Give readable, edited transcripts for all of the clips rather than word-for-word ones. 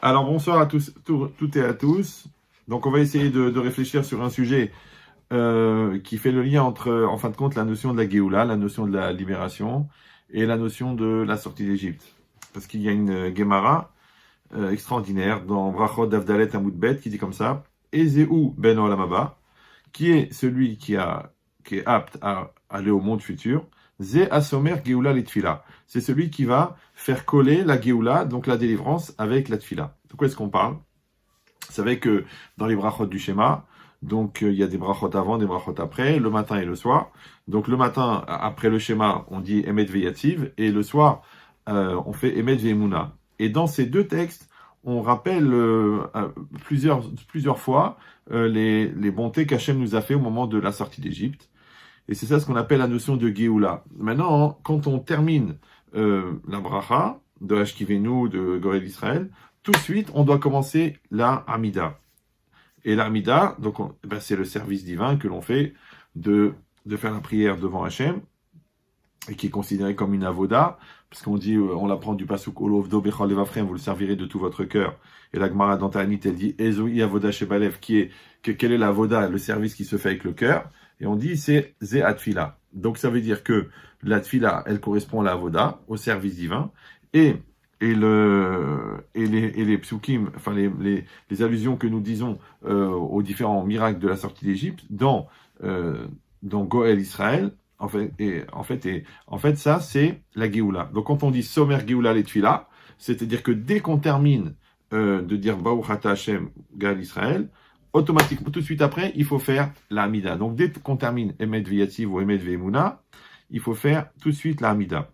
Alors bonsoir à tous, toutes et à tous. Donc on va essayer de réfléchir sur un sujet qui fait le lien entre, en fin de compte, la notion de la Géoula, la notion de la libération, et la notion de la sortie d'Égypte. Parce qu'il y a une Gemara extraordinaire dans Brachot d'Avdalet Amoudbet qui dit comme ça, Ezeu ben Olamaba, qui est celui qui est apte à aller au monde futur, Ze Asomer Géoula Litfila. C'est celui qui va faire coller la Géoula, donc la délivrance, avec la Tfila. De quoi est-ce qu'on parle? Vous savez que dans les brachot du schéma, donc il y a des brachot avant, des brachot après, le matin et le soir. Donc le matin, après le schéma, on dit Emet Veyativ, et le soir, on fait Emet Veyemuna. Et dans ces deux textes, on rappelle plusieurs fois les bontés qu'Hachem nous a fait au moment de la sortie d'Égypte. Et c'est ça ce qu'on appelle la notion de Géoula. Maintenant, quand on termine la bracha de Hashkivenu, de Gorel Israël, tout de suite, on doit commencer la Hamida. Et la Hamida, donc, c'est le service divin que l'on fait de faire la prière devant Hachem, et qui est considéré comme une avoda, parce qu'on dit, on l'apprend du pasuk Olovdo Bechol Levafrem, vous le servirez de tout votre cœur. Et la Gemara dans Ta'anit, elle dit Ezoi avoda shebalev, quelle est la avoda, le service qui se fait avec le cœur. Et on dit c'est Ze Atfila. Donc ça veut dire que la Tfila, elle correspond à la avoda, au service divin, et les psukim, enfin les allusions que nous disons aux différents miracles de la sortie d'Égypte dans Goël Israël. En fait, ça, c'est la Géoula. Donc, quand on dit Somer Géoula les Tfila, c'est-à-dire que dès qu'on termine de dire Baruch Ata Hashem Gal Israël, automatiquement, tout de suite après, il faut faire la Hamida. Donc, dès qu'on termine Emet Veyativ ou Emet Veyemuna, il faut faire tout de suite la Hamida.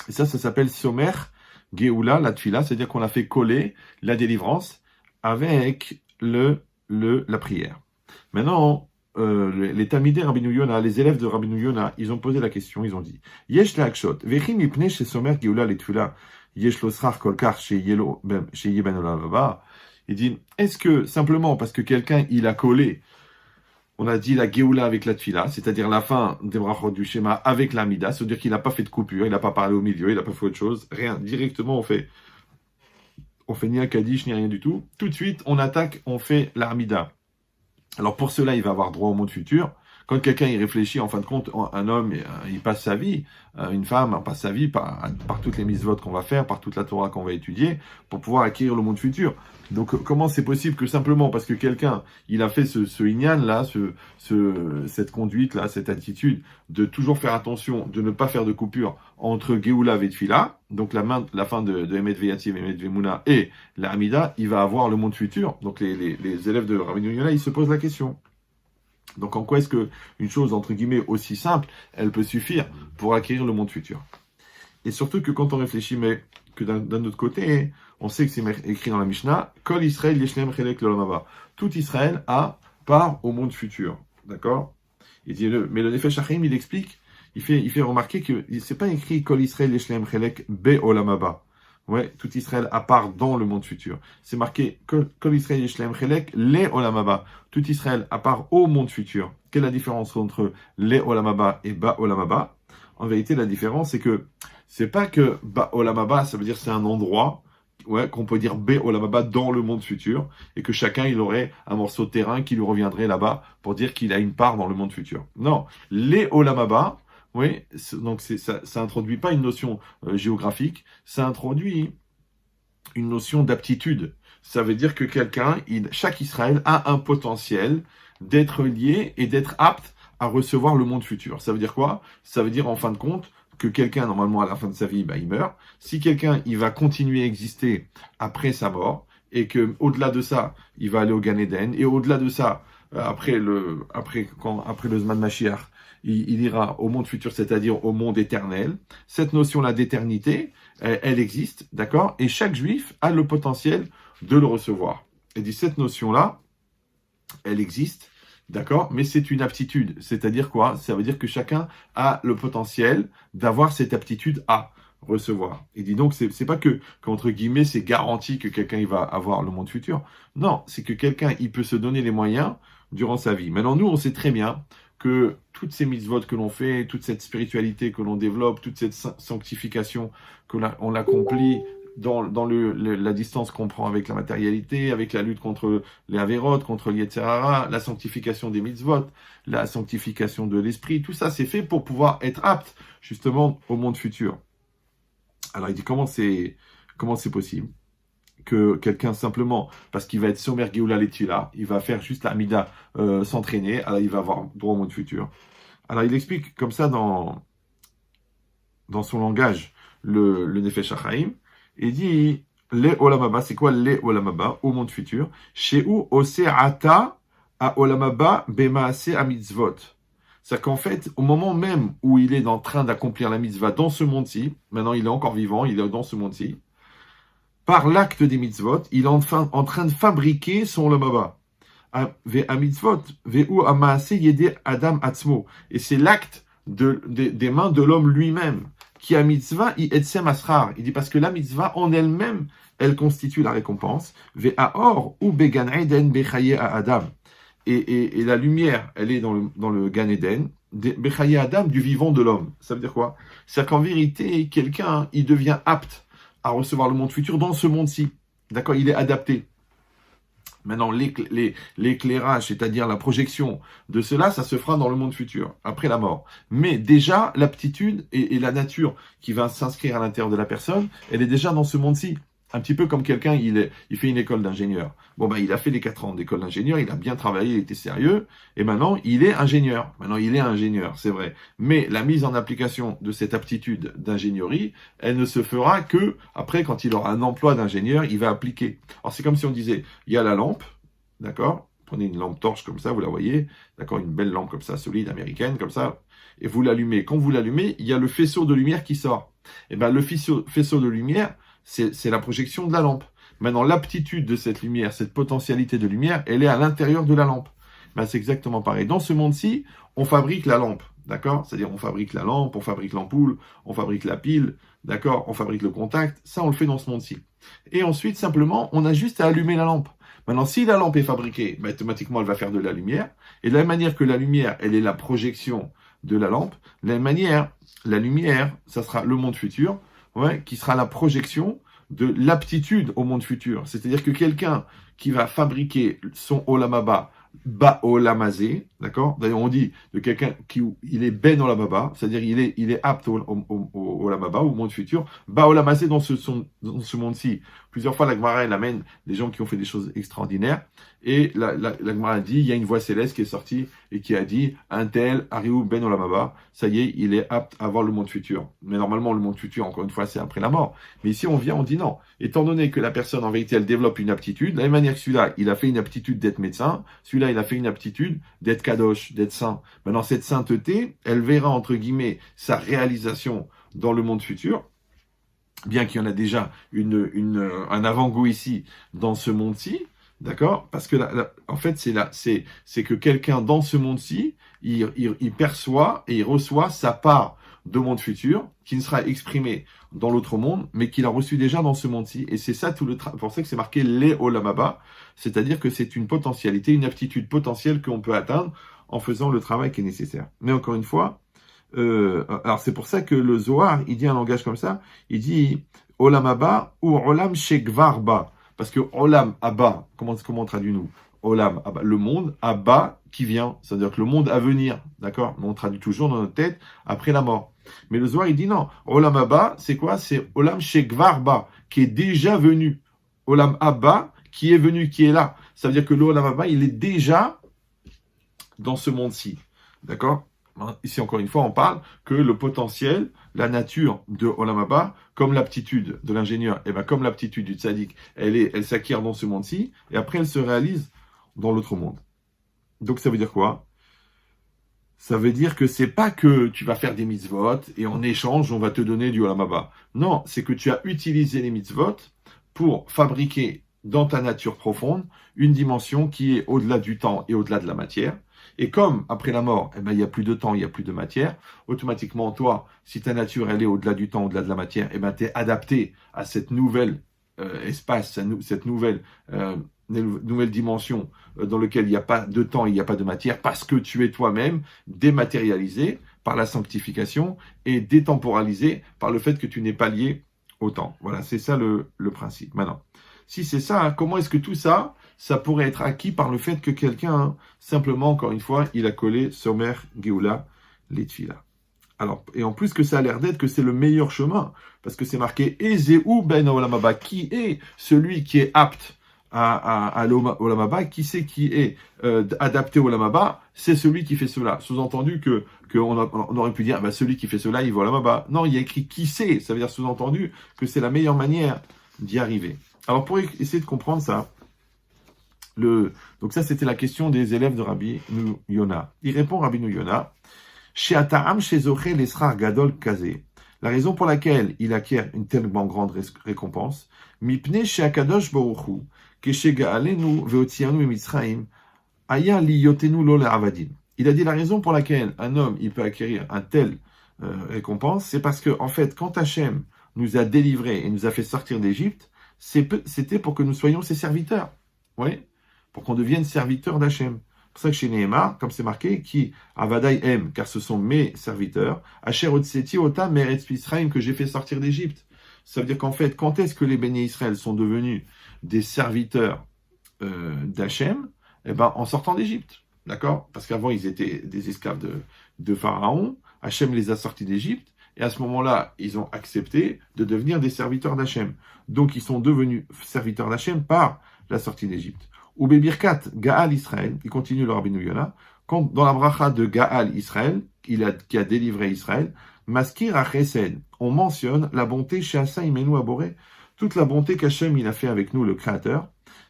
Et ça s'appelle Somer Géoula la Tfila, c'est-à-dire qu'on a fait coller la délivrance avec la prière. Maintenant, les Talmidei Rabbeinu Yona, les élèves de Rabbeinu Yona, ils ont posé la question, ils ont dit Yesh le'akshot, vechim mipnei chez Somer Géoula letfila, yesh lo srar kolkar chez Yeben Olamaba. Il dit, est-ce que simplement parce que quelqu'un il a collé, on a dit la Géoula avec la Tfila, c'est-à-dire la fin des brachot du schéma avec la Mida, c'est-à-dire qu'il n'a pas fait de coupure, il n'a pas parlé au milieu, il n'a pas fait autre chose, rien, directement on fait ni un Kaddish ni rien du tout. Tout de suite, on attaque, on fait la Hamida. Alors pour cela, il va avoir droit au monde futur. Quand quelqu'un y réfléchit, en fin de compte, un homme, il passe sa vie, une femme passe sa vie par toutes les mitzvot qu'on va faire, par toute la Torah qu'on va étudier, pour pouvoir acquérir le monde futur. Donc comment c'est possible que simplement parce que quelqu'un, il a fait ce inyan-là, cette conduite-là, cette attitude, de toujours faire attention, de ne pas faire de coupure entre Géoula et Tfila, donc la fin de Emet Veyativ, Emet Veyemuna et la Hamida, il va avoir le monde futur. Donc les élèves de Rabbeinu Yona, ils se posent la question. Donc en quoi est-ce que une chose entre guillemets aussi simple, elle peut suffire pour acquérir le monde futur? Et surtout que quand on réfléchit, mais que d'un autre côté, on sait que c'est écrit dans la Mishnah, Kol Israël yeshlem chelek l'olam. Tout Israël a part au monde futur, d'accord? Mais le Nefesh HaChaim, il explique, il fait remarquer que c'est pas écrit Kol Israël yeshlem chelek be olam haba. Ouais, tout Israël à part dans le monde futur. C'est marqué Kol Israël yeshlem chelek le olam haba. Tout Israël à part au monde futur. Quelle est la différence entre le olam haba et ba olam haba? En vérité, la différence, c'est que c'est pas que ba olam haba, ça veut dire c'est un endroit, ouais, qu'on peut dire be olam haba dans le monde futur, et que chacun il aurait un morceau de terrain qui lui reviendrait là-bas pour dire qu'il a une part dans le monde futur. Non, les olam haba, oui, donc ça introduit pas une notion géographique, ça introduit une notion d'aptitude. Ça veut dire que chaque Israël a un potentiel d'être lié et d'être apte à recevoir le monde futur. Ça veut dire quoi? Ça veut dire en fin de compte que quelqu'un, normalement à la fin de sa vie, il meurt. Si quelqu'un, il va continuer à exister après sa mort, et que au-delà de ça, il va aller au Gan Eden, et au-delà de ça, après le Zman Mashiach, il ira au monde futur, c'est-à-dire au monde éternel. Cette notion-là d'éternité, elle existe, d'accord? Et chaque juif a le potentiel de le recevoir. Et dit cette notion-là, elle existe, d'accord? Mais c'est une aptitude. C'est-à-dire quoi? Ça veut dire que chacun a le potentiel d'avoir cette aptitude à recevoir. Il dit donc, c'est pas qu'entre guillemets, c'est garanti que quelqu'un il va avoir le monde futur. Non, c'est que quelqu'un, il peut se donner les moyens durant sa vie. Maintenant, nous, on sait très bien que toutes ces mitzvot que l'on fait, toute cette spiritualité que l'on développe, toute cette sanctification que l'on accomplit la distance qu'on prend avec la matérialité, avec la lutte contre les avérotes, contre l'Yetzirara, la sanctification des mitzvot, la sanctification de l'esprit, tout ça c'est fait pour pouvoir être apte justement au monde futur. Alors il dit comment c'est possible que quelqu'un simplement, parce qu'il va être Somer Geoula Letila, il va faire juste la Amida s'entraîner, alors il va avoir droit au monde futur. Alors il explique comme ça dans son langage le Nefesh HaChaim, et dit les Olamaba, c'est quoi les Olamaba au monde futur? Chez où Oseata à Olamaba Bemaase à mitzvot. C'est-à-dire qu'en fait, au moment même où il est en train d'accomplir la mitzvah dans ce monde-ci, maintenant il est encore vivant, il est dans ce monde-ci, par l'acte des mitzvot, il est en train de fabriquer son Olamaba. À mitzvot, ve'u amaase yede Adam atzmo. Et c'est l'acte des mains de l'homme lui-même. Qui a mitzvah, i etsem asrar. Il dit parce que la mitzvah en elle-même, elle constitue la récompense. Ve'aor ou began eden bechaye à Adam. Et la lumière, elle est dans le Gan Eden, bechaye Adam, du vivant de l'homme. Ça veut dire quoi? C'est-à-dire qu'en vérité, quelqu'un, il devient apte à recevoir le monde futur dans ce monde-ci. D'accord? Il est adapté. Maintenant, l'éclairage, c'est-à-dire la projection de cela, ça se fera dans le monde futur, après la mort. Mais déjà, l'aptitude et la nature qui va s'inscrire à l'intérieur de la personne, elle est déjà dans ce monde-ci. Un petit peu comme quelqu'un, il fait une école d'ingénieur. Bon, ben, il a fait les 4 ans d'école d'ingénieur, il a bien travaillé, il était sérieux, et maintenant, il est ingénieur. Maintenant, il est ingénieur, c'est vrai. Mais la mise en application de cette aptitude d'ingénierie, elle ne se fera que après, quand il aura un emploi d'ingénieur, il va appliquer. Alors, c'est comme si on disait, il y a la lampe, d'accord? Prenez une lampe torche comme ça, vous la voyez, d'accord? Une belle lampe comme ça, solide, américaine, comme ça, et vous l'allumez. Quand vous l'allumez, il y a le faisceau de lumière qui sort. Et ben, le faisceau de lumière, c'est la projection de la lampe. Maintenant, l'aptitude de cette lumière, cette potentialité de lumière, elle est à l'intérieur de la lampe. Ben, c'est exactement pareil. Dans ce monde-ci, on fabrique la lampe, d'accord? C'est-à-dire, on fabrique la lampe, on fabrique l'ampoule, on fabrique la pile, d'accord? On fabrique le contact. Ça, on le fait dans ce monde-ci. Et ensuite, simplement, on a juste à allumer la lampe. Maintenant, si la lampe est fabriquée, ben, automatiquement, elle va faire de la lumière. Et de la même manière que la lumière, elle est la projection de la lampe, de la même manière, la lumière, ça sera le monde futur, ouais, qui sera la projection de l'aptitude au monde futur. C'est-à-dire que quelqu'un qui va fabriquer son olamaba, ba olamazé, d'accord? D'ailleurs, on dit de quelqu'un il est ben olamaba, c'est-à-dire il est apte au olamaba, au monde futur, ba olamazé dans ce monde-ci. Plusieurs fois, la Gemara, elle amène des gens qui ont fait des choses extraordinaires. Et la Gemara dit, il y a une voix céleste qui est sortie et qui a dit, un tel, Ariou ben olamaba, ça y est, il est apte à voir le monde futur. Mais normalement, le monde futur, encore une fois, c'est après la mort. Mais ici, on dit non. Étant donné que la personne, en vérité, elle développe une aptitude, de la même manière que celui-là, il a fait une aptitude d'être médecin, celui-là, il a fait une aptitude d'être kadosh, d'être saint. Maintenant, cette sainteté, elle verra, entre guillemets, sa réalisation dans le monde futur, bien qu'il y en a déjà un avant-goût ici, dans ce monde-ci, d'accord? Parce que, en fait, c'est que quelqu'un, dans ce monde-ci, il perçoit et il reçoit sa part de monde futur, qui ne sera exprimé dans l'autre monde, mais qu'il a reçu déjà dans ce monde-ci. Et c'est ça tout le travail. Pour ça que c'est marqué les olamaba, c'est-à-dire que c'est une potentialité, une aptitude potentielle qu'on peut atteindre en faisant le travail qui est nécessaire. Mais encore une fois, alors c'est pour ça que le Zohar, il dit un langage comme ça, il dit olamaba ou olam shekvarba, parce que olam abba, comment on traduit nous? Olam, le monde, Abba, qui vient, c'est-à-dire que le monde à venir, d'accord? On traduit toujours dans notre tête, après la mort. Mais le Zohar, il dit non, Olam Abba, c'est quoi? C'est Olam Shekvarba, qui est déjà venu. Olam Abba, qui est venu, qui est là. Ça veut dire que l'Olam Abba, il est déjà dans ce monde-ci, d'accord? Ici, encore une fois, on parle que le potentiel, la nature de Olam Abba, comme l'aptitude de l'ingénieur, et bien comme l'aptitude du tzaddik, elle s'acquiert dans ce monde-ci, et après elle se réalise dans l'autre monde. Donc ça veut dire quoi? Ça veut dire que c'est pas que tu vas faire des mitzvot et en échange on va te donner du olam haba. Non, c'est que tu as utilisé les mitzvot pour fabriquer dans ta nature profonde une dimension qui est au-delà du temps et au-delà de la matière. Et comme après la mort, eh ben, il n'y a plus de temps, il n'y a plus de matière, automatiquement toi, si ta nature elle est au-delà du temps, au-delà de la matière, eh ben, tu es adapté à cette nouvelle espace, cette nouvelle dimension dans laquelle il n'y a pas de temps, il n'y a pas de matière, parce que tu es toi-même dématérialisé par la sanctification et détemporalisé par le fait que tu n'es pas lié autant. Voilà, c'est ça le principe. Maintenant, si c'est ça, comment est-ce que tout ça, ça pourrait être acquis par le fait que quelqu'un, simplement, encore une fois, il a collé Somer Geoula Litfila. Alors, et en plus que ça a l'air d'être que c'est le meilleur chemin, parce que c'est marqué Ezeu ben Olamaba, qui est celui qui est apte à l'Olamaba, qui c'est qui est adapté au Olamaba, c'est celui qui fait cela. Sous-entendu on aurait pu dire, celui qui fait cela, il va au Olamaba. Non, il y a écrit qui c'est, ça veut dire sous-entendu que c'est la meilleure manière d'y arriver. Alors pour essayer de comprendre ça, donc ça c'était la question des élèves de Rabbi Yona. Il répond Rabbi Yona, la raison pour laquelle il acquiert une tellement grande récompense, mipne she'akadosh baruchu, keshegalenu veotianu mitzrayim, aya liyotenu lo le'avadim. Il a dit la raison pour laquelle un homme il peut acquérir un tel récompense, c'est parce que en fait quand Hachem nous a délivrés et nous a fait sortir d'Égypte, c'était pour que nous soyons ses serviteurs, oui, pour qu'on devienne serviteurs d'Hachem. C'est pour ça que chez Nehemar, comme c'est marqué, qui Avadai aime, car ce sont mes serviteurs, Asher Otseti Otam Meretz Misraim, que j'ai fait sortir d'Égypte. Ça veut dire qu'en fait, quand est-ce que les bénis Israël sont devenus des serviteurs d'Hachem? Eh ben, en sortant d'Égypte, d'accord? Parce qu'avant, ils étaient des esclaves de Pharaon, Hachem les a sortis d'Égypte, et à ce moment-là, ils ont accepté de devenir des serviteurs d'Hachem. Donc, ils sont devenus serviteurs d'Hachem par la sortie d'Égypte. Ou Bebirkat, Gaal Israël, il continue le Rabbi Yona, quand dans la bracha de Gaal Israël, qui a délivré Israël, Maskir Achesed, on mentionne la bonté chez Asa Imenu Aboré, toute la bonté qu'Hachem il a fait avec nous, le Créateur,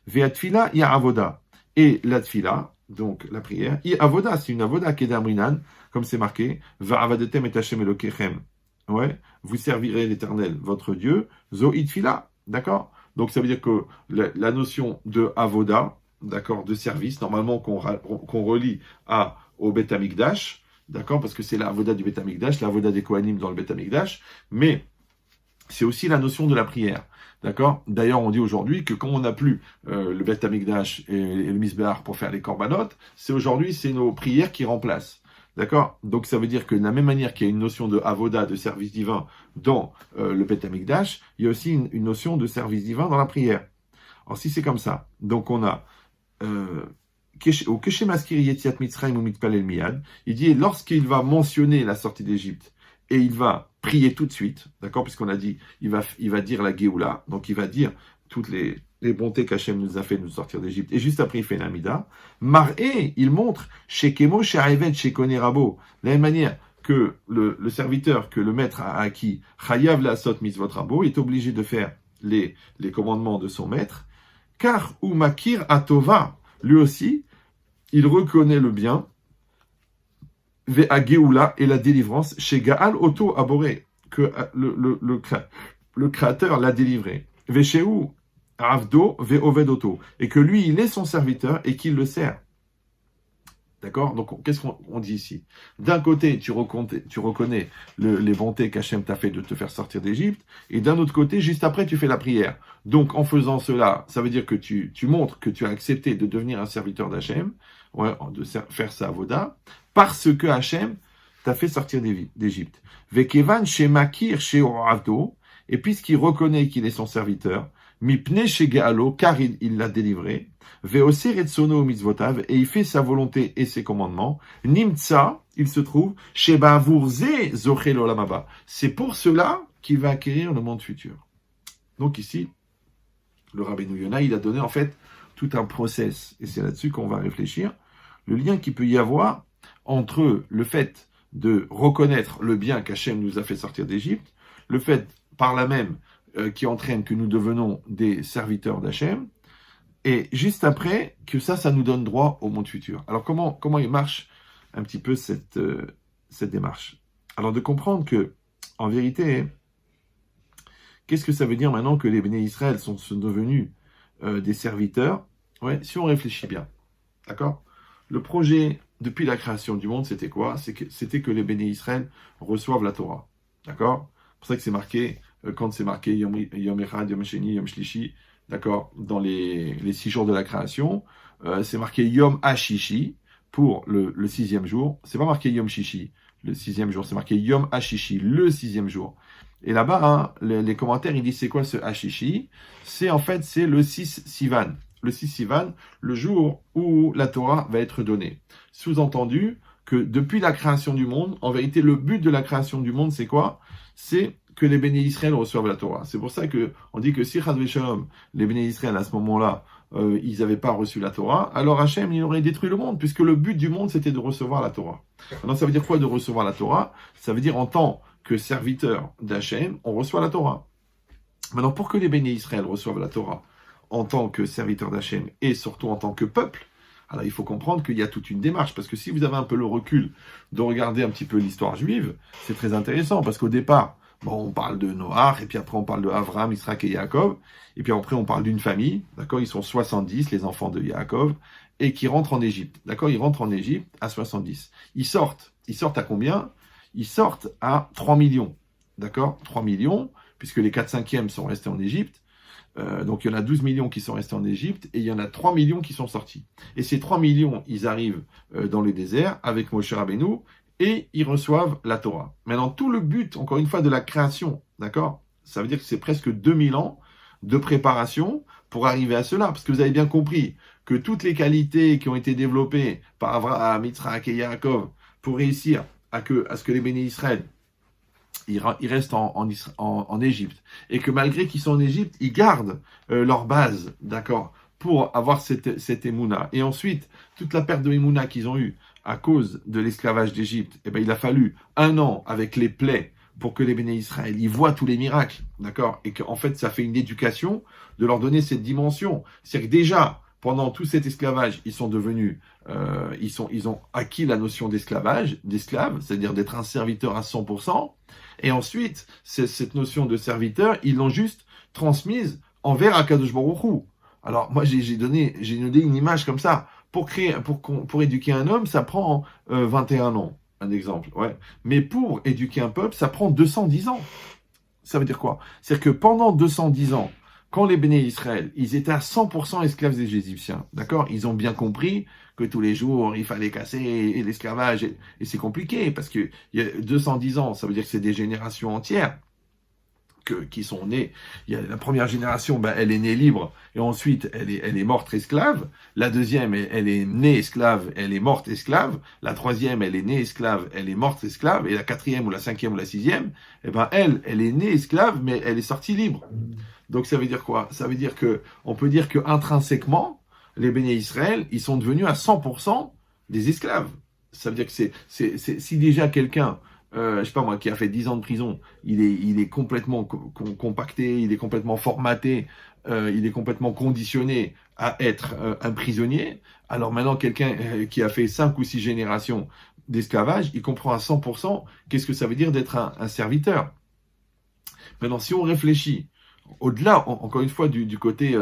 Ve'atfila ya avoda, et la tfila, donc la prière, i avoda, c'est une avoda kedamrinan, comme c'est marqué, Va'avadetem et Hachem Elokechem, ouais, vous servirez l'Éternel, votre Dieu, zo itfila, d'accord? Donc ça veut dire que la notion de avoda, d'accord, de service, normalement qu'on relie au Beth Amikdash, d'accord, parce que c'est la avoda du Beth Amikdash, la avoda des Kohanim dans le Beth Amikdash, mais c'est aussi la notion de la prière, d'accord. D'ailleurs, on dit aujourd'hui que quand on n'a plus le Beth Amikdash et le Misbehar pour faire les korbanot, c'est nos prières qui remplacent. D'accord? Donc ça veut dire que de la même manière qu'il y a une notion de avoda, de service divin dans le Beth Amikdash, il y a aussi une notion de service divin dans la prière. Alors si c'est comme ça, donc on a au Keshe Maskir Yetziat Mitzrayim ou Mitpalel Miyad, il dit lorsqu'il va mentionner la sortie d'Égypte et il va prier tout de suite, d'accord? Puisqu'on a dit, il va dire la Géoula, donc il va dire toutes les bontés qu'Hachem nous a fait de nous sortir d'Égypte. Et juste après, il fait une amida. Mar'é, il montre, chez Kemo, chez Arevet, chez Konerabo, de la même manière que le serviteur, que le maître a acquis, Chayav la Sot Mitzvot Rabo, est obligé de faire les commandements de son maître, car Umakir Atova, lui aussi, il reconnaît le bien, Ve'a Geoula et la délivrance, chez Gaal Oto Aboré, que le Créateur l'a délivré. Ve'Sheu Avdo ve'Ovedoto, et que lui, il est son serviteur et qu'il le sert. D'accord? Donc, qu'est-ce qu'on dit ici? D'un côté, tu reconnais les bontés qu'Hachem t'a fait de te faire sortir d'Égypte, et d'un autre côté, juste après, tu fais la prière. Donc, en faisant cela, ça veut dire que tu montres que tu as accepté de devenir un serviteur d'Hachem, ouais, de faire sa avoda, parce que Hachem t'a fait sortir d'Égypte. Vekevan shemakir she'oravdo, et puisqu'il reconnaît qu'il est son serviteur, mipne shegealo, car il l'a délivré, veoser etsono mitzvotav, et il fait sa volonté et ses commandements, nimtsa, il se trouve, shebavurze zochel olamaba. C'est pour cela qu'il va acquérir le monde futur. Donc ici, le Rabbeinu Yona, il a donné en fait tout un process, et c'est là-dessus qu'on va réfléchir, le lien qu'il peut y avoir entre le fait de reconnaître le bien qu'Hachem nous a fait sortir d'Égypte, le fait par là même qui entraîne que nous devenons des serviteurs d'Hachem, et juste après que ça nous donne droit au monde futur. Alors comment il marche un petit peu cette démarche? Alors de comprendre que, en vérité, qu'est-ce que ça veut dire maintenant que les bénis Israël sont devenus des serviteurs? Ouais, si on réfléchit bien, d'accord? Le projet depuis la création du monde, c'était quoi? C'était que les bénis Israël reçoivent la Torah, d'accord? C'est pour ça que c'est marqué, quand c'est marqué Yom Echad, Yom Sheni, Yom Shlishi, d'accord, dans les 6 jours de la création, c'est marqué Yom Hashishi pour le 6e jour. C'est pas marqué Yom Shishi, le 6e jour, c'est marqué Yom Hashishi, le 6e jour. Et là-bas, hein, les commentaires, ils disent c'est quoi ce Hashishi? C'est en fait, c'est le 6 Sivan. Le 6 Sivan, le jour où la Torah va être donnée. Sous-entendu que depuis la création du monde, en vérité, le but de la création du monde, c'est quoi? C'est que les béné Israël reçoivent la Torah. C'est pour ça que on dit que si Chad Veshalom, les béné Israël à ce moment-là, ils n'avaient pas reçu la Torah, alors Hachem, il aurait détruit le monde, puisque le but du monde, c'était de recevoir la Torah. Alors ça veut dire quoi de recevoir la Torah? Ça veut dire en tant que serviteur d'Hachem, on reçoit la Torah. Maintenant, pour que les béné Israël reçoivent la Torah en tant que serviteur d'Hachem et surtout en tant que peuple, alors il faut comprendre qu'il y a toute une démarche, parce que si vous avez un peu le recul de regarder un petit peu l'histoire juive, c'est très intéressant, parce qu'au départ, bon, on parle de Noach, et puis après on parle de Avraham, Israël et Yaakov, et puis après on parle d'une famille, d'accord, ils sont 70, les enfants de Yaakov, et qui rentrent en Égypte, d'accord, ils rentrent en Égypte à 70. Ils sortent à combien? Ils sortent à 3 millions, d'accord, 3 millions, puisque les 4/5e sont restés en Égypte. Donc il y en a 12 millions qui sont restés en Égypte et il y en a 3 millions qui sont sortis. Et ces 3 millions, ils arrivent dans le désert avec Moshe Rabbeinu et ils reçoivent la Torah. Maintenant, tout le but, encore une fois, de la création, d'accord? Ça veut dire que c'est presque 2000 ans de préparation pour arriver à cela. Parce que vous avez bien compris que toutes les qualités qui ont été développées par Avraham, Yitzhak et Yaakov pour réussir à ce que les béné Israël ils restent en Égypte. Et que malgré qu'ils sont en Égypte, ils gardent leur base, d'accord, pour avoir cette émouna. Et ensuite, toute la perte de émouna qu'ils ont eue à cause de l'esclavage d'Égypte, eh ben, il a fallu 1 an avec les plaies pour que les béné Israël, ils voient tous les miracles, d'accord, et qu'en fait, ça fait une éducation de leur donner cette dimension. C'est-à-dire que déjà, pendant tout cet esclavage, ils sont devenus, ils ont acquis la notion d'esclavage, d'esclave, c'est-à-dire d'être un serviteur à 100%. Et ensuite, cette notion de serviteur, ils l'ont juste transmise envers Akadosh Baruch Hu. Alors moi, j'ai donné une image comme ça. Pour éduquer un homme, ça prend 21 ans, un exemple. Ouais. Mais pour éduquer un peuple, ça prend 210 ans. Ça veut dire quoi? C'est-à-dire que pendant 210 ans, quand les béné Israël, ils étaient à 100% esclaves des Égyptiens, d'accord? Ils ont bien compris que tous les jours, il fallait casser l'esclavage, et c'est compliqué, parce que il y a 210 ans, ça veut dire que c'est des générations entières qui sont nées. Il y a la première génération, ben, elle est née libre, et ensuite, elle est morte esclave. La deuxième, elle est née esclave, elle est morte esclave. La troisième, elle est née esclave, elle est morte esclave. Et la quatrième, ou la cinquième, ou la sixième, eh ben, elle est née esclave, mais elle est sortie libre. Donc ça veut dire quoi? Ça veut dire que on peut dire que intrinsèquement, les béné Israël, ils sont devenus à 100% des esclaves. Ça veut dire que si déjà quelqu'un, je sais pas moi, qui a fait 10 ans de prison, il est complètement compacté, il est complètement formaté, il est complètement conditionné à être un prisonnier. Alors maintenant, quelqu'un qui a fait 5 ou 6 générations d'esclavage, il comprend à 100% qu'est-ce que ça veut dire d'être un serviteur. Maintenant, si on réfléchit au-delà, encore une fois, du côté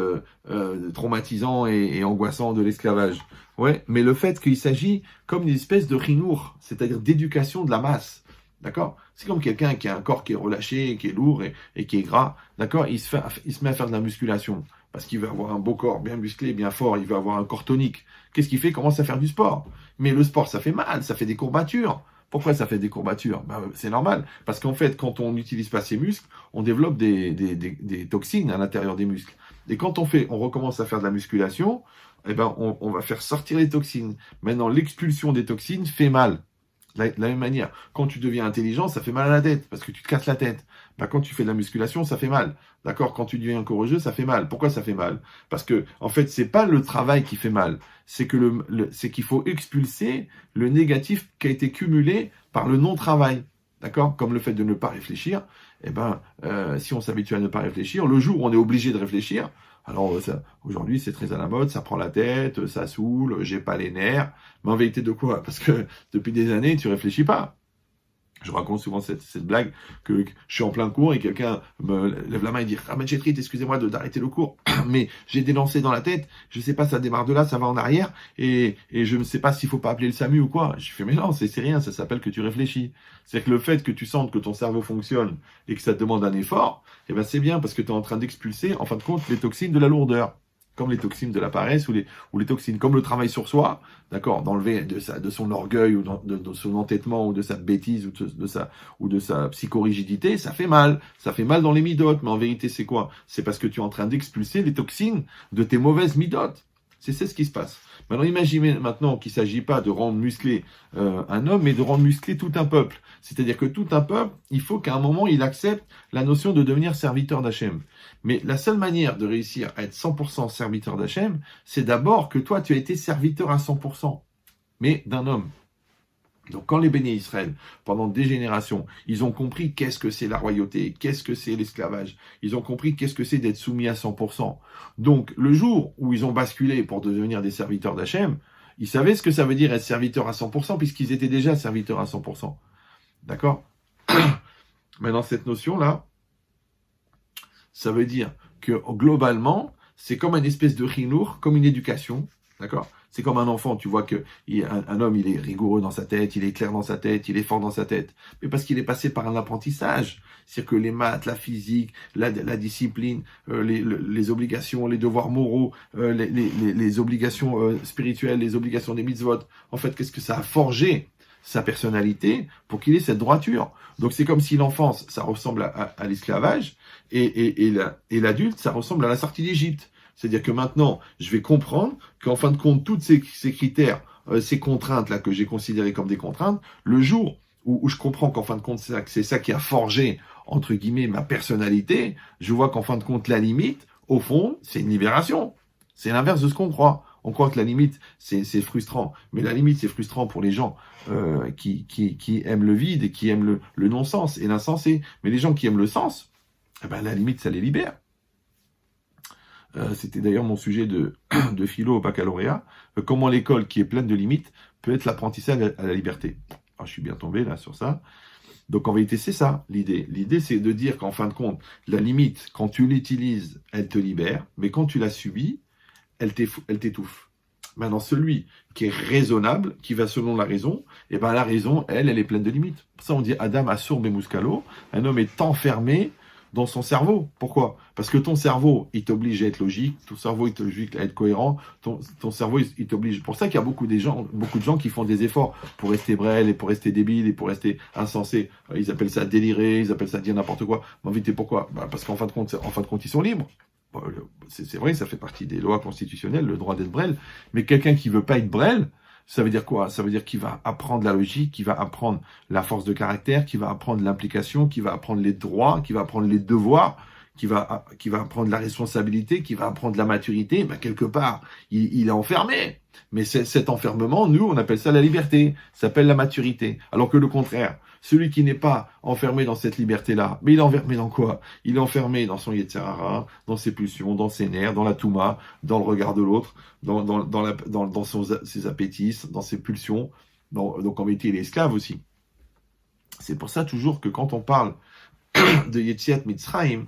traumatisant et angoissant de l'esclavage. Ouais, mais le fait qu'il s'agit comme une espèce de chinour, c'est-à-dire d'éducation de la masse. D'accord? C'est comme quelqu'un qui a un corps qui est relâché, qui est lourd et qui est gras. D'accord? Il se met à faire de la musculation parce qu'il veut avoir un beau corps bien musclé, bien fort. Il veut avoir un corps tonique. Qu'est-ce qu'il fait? Il commence à faire du sport. Mais le sport, ça fait mal, ça fait des courbatures. Pourquoi ça fait des courbatures? Ben, c'est normal. Parce qu'en fait, quand on n'utilise pas ses muscles, on développe des toxines à l'intérieur des muscles. Et quand on recommence à faire de la musculation, eh ben, on va faire sortir les toxines. Maintenant, l'expulsion des toxines fait mal. De la même manière, quand tu deviens intelligent, ça fait mal à la tête, parce que tu te casses la tête. Ben, quand tu fais de la musculation, ça fait mal. D'accord? Quand tu deviens courageux, ça fait mal. Pourquoi ça fait mal? Parce que, en fait, c'est pas le travail qui fait mal. C'est que c'est qu'il faut expulser le négatif qui a été cumulé par le non-travail. D'accord? Comme le fait de ne pas réfléchir. Eh ben, si on s'habitue à ne pas réfléchir, le jour où on est obligé de réfléchir, alors aujourd'hui c'est très à la mode, ça prend la tête, ça saoule, j'ai pas les nerfs. Mais en vérité de quoi? Parce que depuis des années, tu réfléchis pas. Je raconte souvent cette blague que je suis en plein cours et quelqu'un me lève la main et dit « Ah, Chetrit, excusez-moi d'arrêter le cours, mais j'ai des lancers dans la tête, je sais pas, ça démarre de là, ça va en arrière, et je ne sais pas s'il faut pas appeler le SAMU ou quoi. » Je fais « Mais non, c'est rien, ça s'appelle que tu réfléchis. » C'est-à-dire que le fait que tu sentes que ton cerveau fonctionne et que ça te demande un effort, eh ben c'est bien parce que tu es en train d'expulser, en fin de compte, les toxines de la lourdeur. comme les toxines de la paresse ou les toxines, comme le travail sur soi, d'accord, d'enlever de son orgueil ou de son entêtement ou de sa bêtise ou de sa psychorigidité, ça fait mal dans les midotes, mais en vérité c'est quoi? C'est parce que tu es en train d'expulser les toxines de tes mauvaises midotes. C'est ce qui se passe. Maintenant, imaginez maintenant qu'il ne s'agit pas de rendre musclé un homme, mais de rendre musclé tout un peuple. C'est-à-dire que tout un peuple, il faut qu'à un moment, il accepte la notion de devenir serviteur d'Hachem. Mais la seule manière de réussir à être 100% serviteur d'Hachem, c'est d'abord que toi, tu as été serviteur à 100%, mais d'un homme. Donc quand les bénis Israël, pendant des générations, ils ont compris qu'est-ce que c'est la royauté, qu'est-ce que c'est l'esclavage, ils ont compris qu'est-ce que c'est d'être soumis à 100%. Donc le jour où ils ont basculé pour devenir des serviteurs d'Hachem, ils savaient ce que ça veut dire être serviteur à 100%, puisqu'ils étaient déjà serviteurs à 100%. D'accord? Maintenant, cette notion-là, ça veut dire que globalement, c'est comme une espèce de chinour, comme une éducation, d'accord? C'est comme un enfant, tu vois que un homme, il est rigoureux dans sa tête, il est clair dans sa tête, il est fort dans sa tête. Mais parce qu'il est passé par un apprentissage. C'est-à-dire que les maths, la physique, la discipline, les obligations, les devoirs moraux, les obligations spirituelles, les obligations des mitzvot. En fait, qu'est-ce que ça a forgé sa personnalité pour qu'il ait cette droiture. Donc c'est comme si l'enfance, ça ressemble à l'esclavage, et l'adulte, ça ressemble à la sortie d'Égypte. C'est-à-dire que maintenant, je vais comprendre qu'en fin de compte, toutes ces critères, ces contraintes-là que j'ai considérées comme des contraintes, le jour où je comprends qu'en fin de compte, c'est ça qui a forgé, entre guillemets, ma personnalité, je vois qu'en fin de compte, la limite, au fond, c'est une libération. C'est l'inverse de ce qu'on croit. On croit que la limite, c'est frustrant. Mais la limite, c'est frustrant pour les gens qui aiment le vide et qui aiment le non-sens et l'insensé. Mais les gens qui aiment le sens, eh ben, la limite, ça les libère. C'était d'ailleurs mon sujet de philo au baccalauréat. Comment l'école qui est pleine de limites peut être l'apprentissage à la liberté. Alors, je suis bien tombé là sur ça. Donc en vérité, c'est ça l'idée. L'idée, c'est de dire qu'en fin de compte, la limite, quand tu l'utilises, elle te libère. Mais quand tu la subis, elle t'étouffe. Maintenant, celui qui est raisonnable, qui va selon la raison, et ben la raison, elle est pleine de limites. Pour ça, on dit Adam Assur Bemuskalo, un homme est enfermé dans son cerveau. Pourquoi? Parce que ton cerveau, il t'oblige à être logique, ton cerveau, il t'oblige à être cohérent, ton cerveau, il t'oblige. Pour ça qu'il y a beaucoup de gens qui font des efforts pour rester brel et pour rester débile et pour rester insensé. Ils appellent ça délirer, ils appellent ça dire n'importe quoi. Mais en vérité, pourquoi? Parce qu'en fin de compte, ils sont libres. C'est vrai, ça fait partie des lois constitutionnelles, le droit d'être brel. Mais quelqu'un qui veut pas être brel, ça veut dire quoi? Ça veut dire qu'il va apprendre la logique, qu'il va apprendre la force de caractère, qu'il va apprendre l'implication, qu'il va apprendre les droits, qu'il va apprendre les devoirs, qu'il va apprendre la responsabilité, qu'il va apprendre la maturité. Ben, quelque part, il est enfermé. Mais cet enfermement, nous, on appelle ça la liberté. Ça s'appelle la maturité. Alors que le contraire, celui qui n'est pas enfermé dans cette liberté-là, mais il est enfermé dans quoi? Il est enfermé dans son Yetzer Hara, dans ses pulsions, dans ses nerfs, dans la Touma, dans le regard de l'autre, dans ses appétits, dans ses pulsions. Donc en vérité, il est esclave aussi. C'est pour ça toujours que quand on parle de Yetziat Mitzrayim,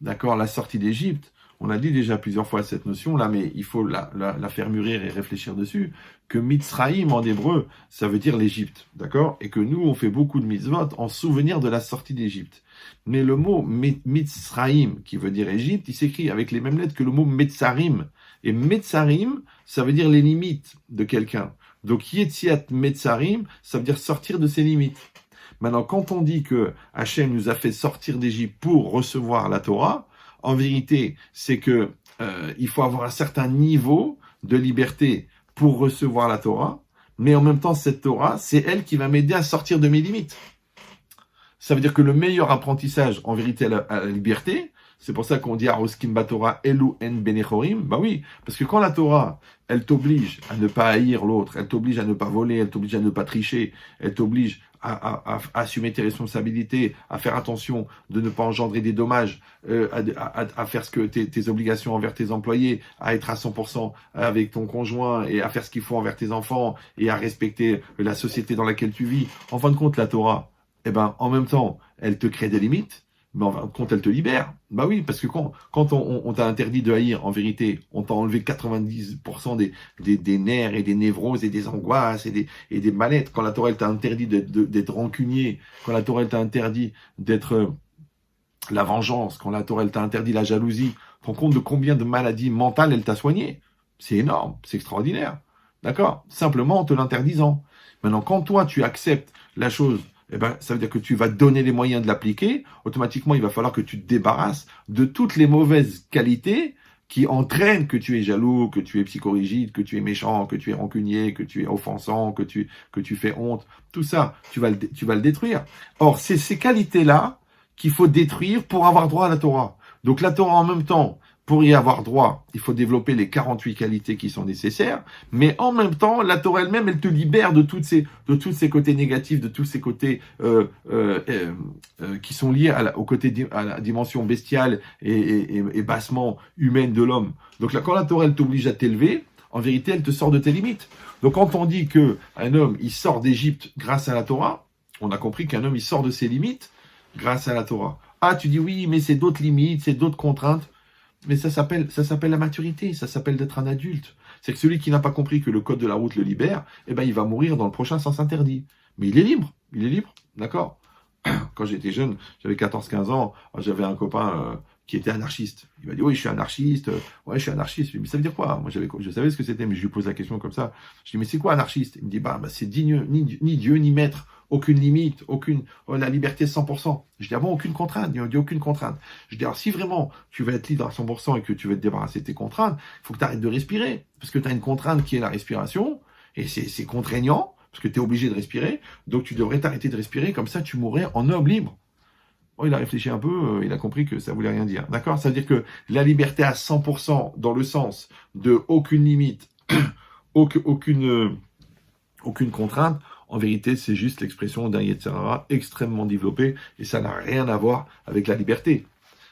d'accord, la sortie d'Égypte, on a dit déjà plusieurs fois cette notion-là, mais il faut la faire mûrir et réfléchir dessus, que Mitzrayim en hébreu, ça veut dire l'Égypte, d'accord? Et que nous, on fait beaucoup de mitzvot en souvenir de la sortie d'Égypte. Mais le mot Mitzrayim, qui veut dire Égypte, il s'écrit avec les mêmes lettres que le mot Metzarim. Et Metzarim, ça veut dire les limites de quelqu'un. Donc Yetziat Metzarim, ça veut dire sortir de ses limites. Maintenant, quand on dit que Hachem nous a fait sortir d'Égypte pour recevoir la Torah, en vérité, c'est que il faut avoir un certain niveau de liberté pour recevoir la Torah, mais en même temps, cette Torah, c'est elle qui va m'aider à sortir de mes limites. Ça veut dire que le meilleur apprentissage, en vérité, à la liberté, c'est pour ça qu'on dit Aroskim Batorah Elu En Benechorim. Bah oui, parce que quand la Torah, elle t'oblige à ne pas haïr l'autre, elle t'oblige à ne pas voler, elle t'oblige à ne pas tricher, elle t'oblige à assumer tes responsabilités, à faire attention de ne pas engendrer des dommages, à faire ce que tes obligations envers tes employés, à être à 100% avec ton conjoint et à faire ce qu'il faut envers tes enfants et à respecter la société dans laquelle tu vis. En fin de compte, la Torah, eh ben, en même temps, elle te crée des limites, mais en fin de compte, elle te libère. Bah oui, parce que quand on t'a interdit de haïr, en vérité, on t'a enlevé 90% des nerfs et des névroses et des angoisses et des mal-être. Quand la Torah, elle t'a interdit d'être rancunier, quand la Torah, elle t'a interdit d'être la vengeance, quand la Torah, elle t'a interdit la jalousie, te rends compte de combien de maladies mentales elle t'a soigné? C'est énorme, c'est extraordinaire. D'accord? Simplement en te l'interdisant. Maintenant, quand toi, tu acceptes la chose, eh ben, ça veut dire que tu vas donner les moyens de l'appliquer. Automatiquement, il va falloir que tu te débarrasses de toutes les mauvaises qualités qui entraînent que tu es jaloux, que tu es psychorigide, que tu es méchant, que tu es rancunier, que tu es offensant, que tu fais honte. Tout ça, tu vas le détruire. Or, c'est ces qualités-là qu'il faut détruire pour avoir droit à la Torah. Donc la Torah, en même temps, pour y avoir droit, il faut développer les 48 qualités qui sont nécessaires, mais en même temps, la Torah elle-même, elle te libère de tous ces côtés négatifs, de tous ces côtés qui sont liés à la dimension bestiale et bassement humaine de l'homme. Donc là, quand la Torah elle t'oblige à t'élever, en vérité, elle te sort de tes limites. Donc quand on dit que un homme il sort d'Égypte grâce à la Torah, on a compris qu'un homme il sort de ses limites grâce à la Torah. Ah, tu dis oui, mais c'est d'autres limites, c'est d'autres contraintes. Mais ça s'appelle la maturité, ça s'appelle d'être un adulte. C'est que celui qui n'a pas compris que le code de la route le libère, eh ben il va mourir dans le prochain sens interdit. Mais il est libre, d'accord? Quand j'étais jeune, j'avais 14-15 ans, j'avais un copain qui était anarchiste. Il m'a dit, oui, je suis anarchiste, ouais, je suis anarchiste. Mais ça veut dire quoi? Moi, je savais ce que c'était, mais je lui pose la question comme ça. Je dis, mais c'est quoi anarchiste? Il me dit, c'est digne, ni Dieu, ni maître, aucune limite, la liberté 100%. Je dis, ah bon, aucune contrainte? Il me dit, aucune contrainte. Je dis, alors si vraiment tu veux être libre à 100% et que tu veux te débarrasser de tes contraintes, il faut que tu arrêtes de respirer. Parce que tu as une contrainte qui est la respiration, et c'est contraignant, parce que tu es obligé de respirer, donc tu devrais t'arrêter de respirer, comme ça tu mourrais en homme libre. Bon, il a réfléchi un peu, il a compris que ça voulait rien dire. D'accord? Ça veut dire que la liberté à 100% dans le sens de aucune limite, aucune contrainte, en vérité, c'est juste l'expression d'un Yetzer Hara extrêmement développé, et ça n'a rien à voir avec la liberté.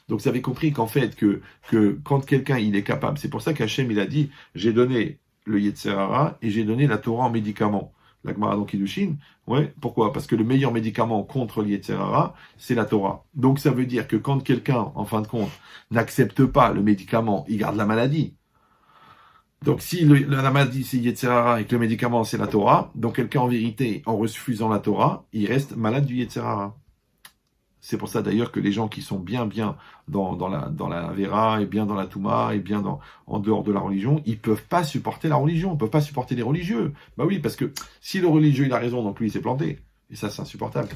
Donc, vous avez compris qu'en fait, que quand quelqu'un, il est capable, c'est pour ça qu'Hachem, il a dit, j'ai donné le Yetzer Hara et j'ai donné la Torah en médicament. La Gemara dans Kiddushin, ouais, pourquoi? Parce que le meilleur médicament contre le Yetzer Hara, c'est la Torah. Donc ça veut dire que quand quelqu'un, en fin de compte, n'accepte pas le médicament, il garde la maladie. Donc si la maladie c'est Yetzer Hara et que le médicament c'est la Torah, donc quelqu'un en vérité, en refusant la Torah, il reste malade du Yetzer Hara. C'est pour ça d'ailleurs que les gens qui sont bien dans la Vera et bien dans la Touma et bien en dehors de la religion, ils peuvent pas supporter la religion, ils peuvent pas supporter les religieux. Bah oui, parce que si le religieux il a raison, donc lui il s'est planté. Et ça c'est insupportable.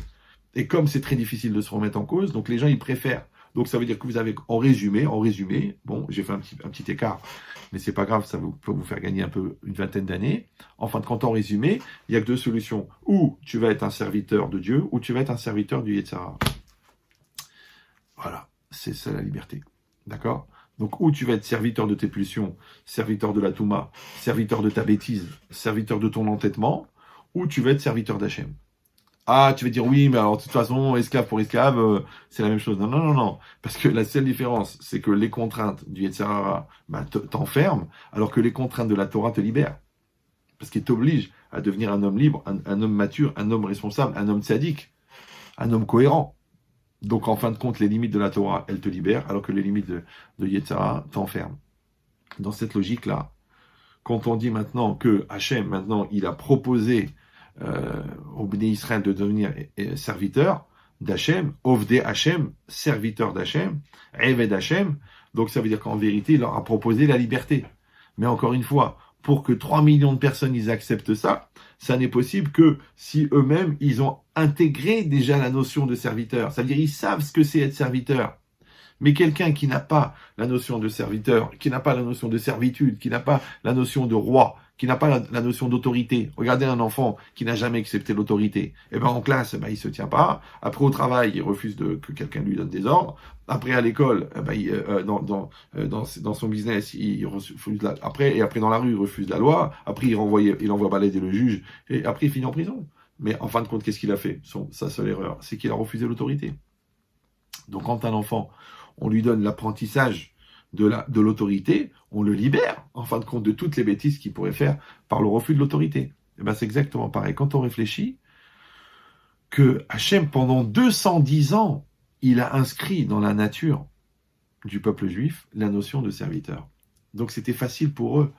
Et comme c'est très difficile de se remettre en cause, donc les gens ils préfèrent. Donc ça veut dire que vous avez en résumé, bon, j'ai fait un petit écart, mais c'est pas grave, peut vous faire gagner une vingtaine d'années. En fin de compte, en résumé, il y a que deux solutions. Ou tu vas être un serviteur de Dieu, ou tu vas être un serviteur du Yetzer Hara. Voilà, c'est ça la liberté. D'accord? Donc, ou tu vas être serviteur de tes pulsions, serviteur de la Touma, serviteur de ta bêtise, serviteur de ton entêtement, ou tu vas être serviteur d'Hachem. Ah, tu vas dire oui, mais alors de toute façon, esclave pour esclave, c'est la même chose. Non. Parce que la seule différence, c'est que les contraintes du Yetzer Hara t'enferment, alors que les contraintes de la Torah te libèrent. Parce qu'il t'oblige à devenir un homme libre, un homme mature, un homme responsable, un homme tzaddik, un homme cohérent. Donc, en fin de compte, les limites de la Torah, elles te libèrent, alors que les limites de Yetzer Hara t'enferment. Dans cette logique-là, quand on dit maintenant que Hachem, maintenant, il a proposé au Bnei Israël de devenir serviteur d'Hachem, Ovdei Hachem, serviteur d'Hachem, Eved Hachem, donc ça veut dire qu'en vérité, il leur a proposé la liberté. Mais encore une fois, pour que 3 millions de personnes ils acceptent ça, ça n'est possible que si eux-mêmes, ils ont intégré déjà la notion de serviteur. C'est-à-dire, ils savent ce que c'est être serviteur. Mais quelqu'un qui n'a pas la notion de serviteur, qui n'a pas la notion de servitude, qui n'a pas la notion de roi, qui n'a pas la notion d'autorité. Regardez un enfant qui n'a jamais accepté l'autorité. Eh ben en classe, il se tient pas. Après au travail, il refuse que quelqu'un lui donne des ordres. Après à l'école, dans son business, il refuse après dans la rue, il refuse la loi. Après il envoie balader le juge et après il finit en prison. Mais en fin de compte, qu'est-ce qu'il a fait? Sa seule erreur, c'est qu'il a refusé l'autorité. Donc quand un enfant, on lui donne l'apprentissage de l'autorité, on le libère, en fin de compte, de toutes les bêtises qu'il pourrait faire par le refus de l'autorité. Et ben c'est exactement pareil. Quand on réfléchit que Hachem, pendant 210 ans, il a inscrit dans la nature du peuple juif la notion de serviteur. Donc c'était facile pour eux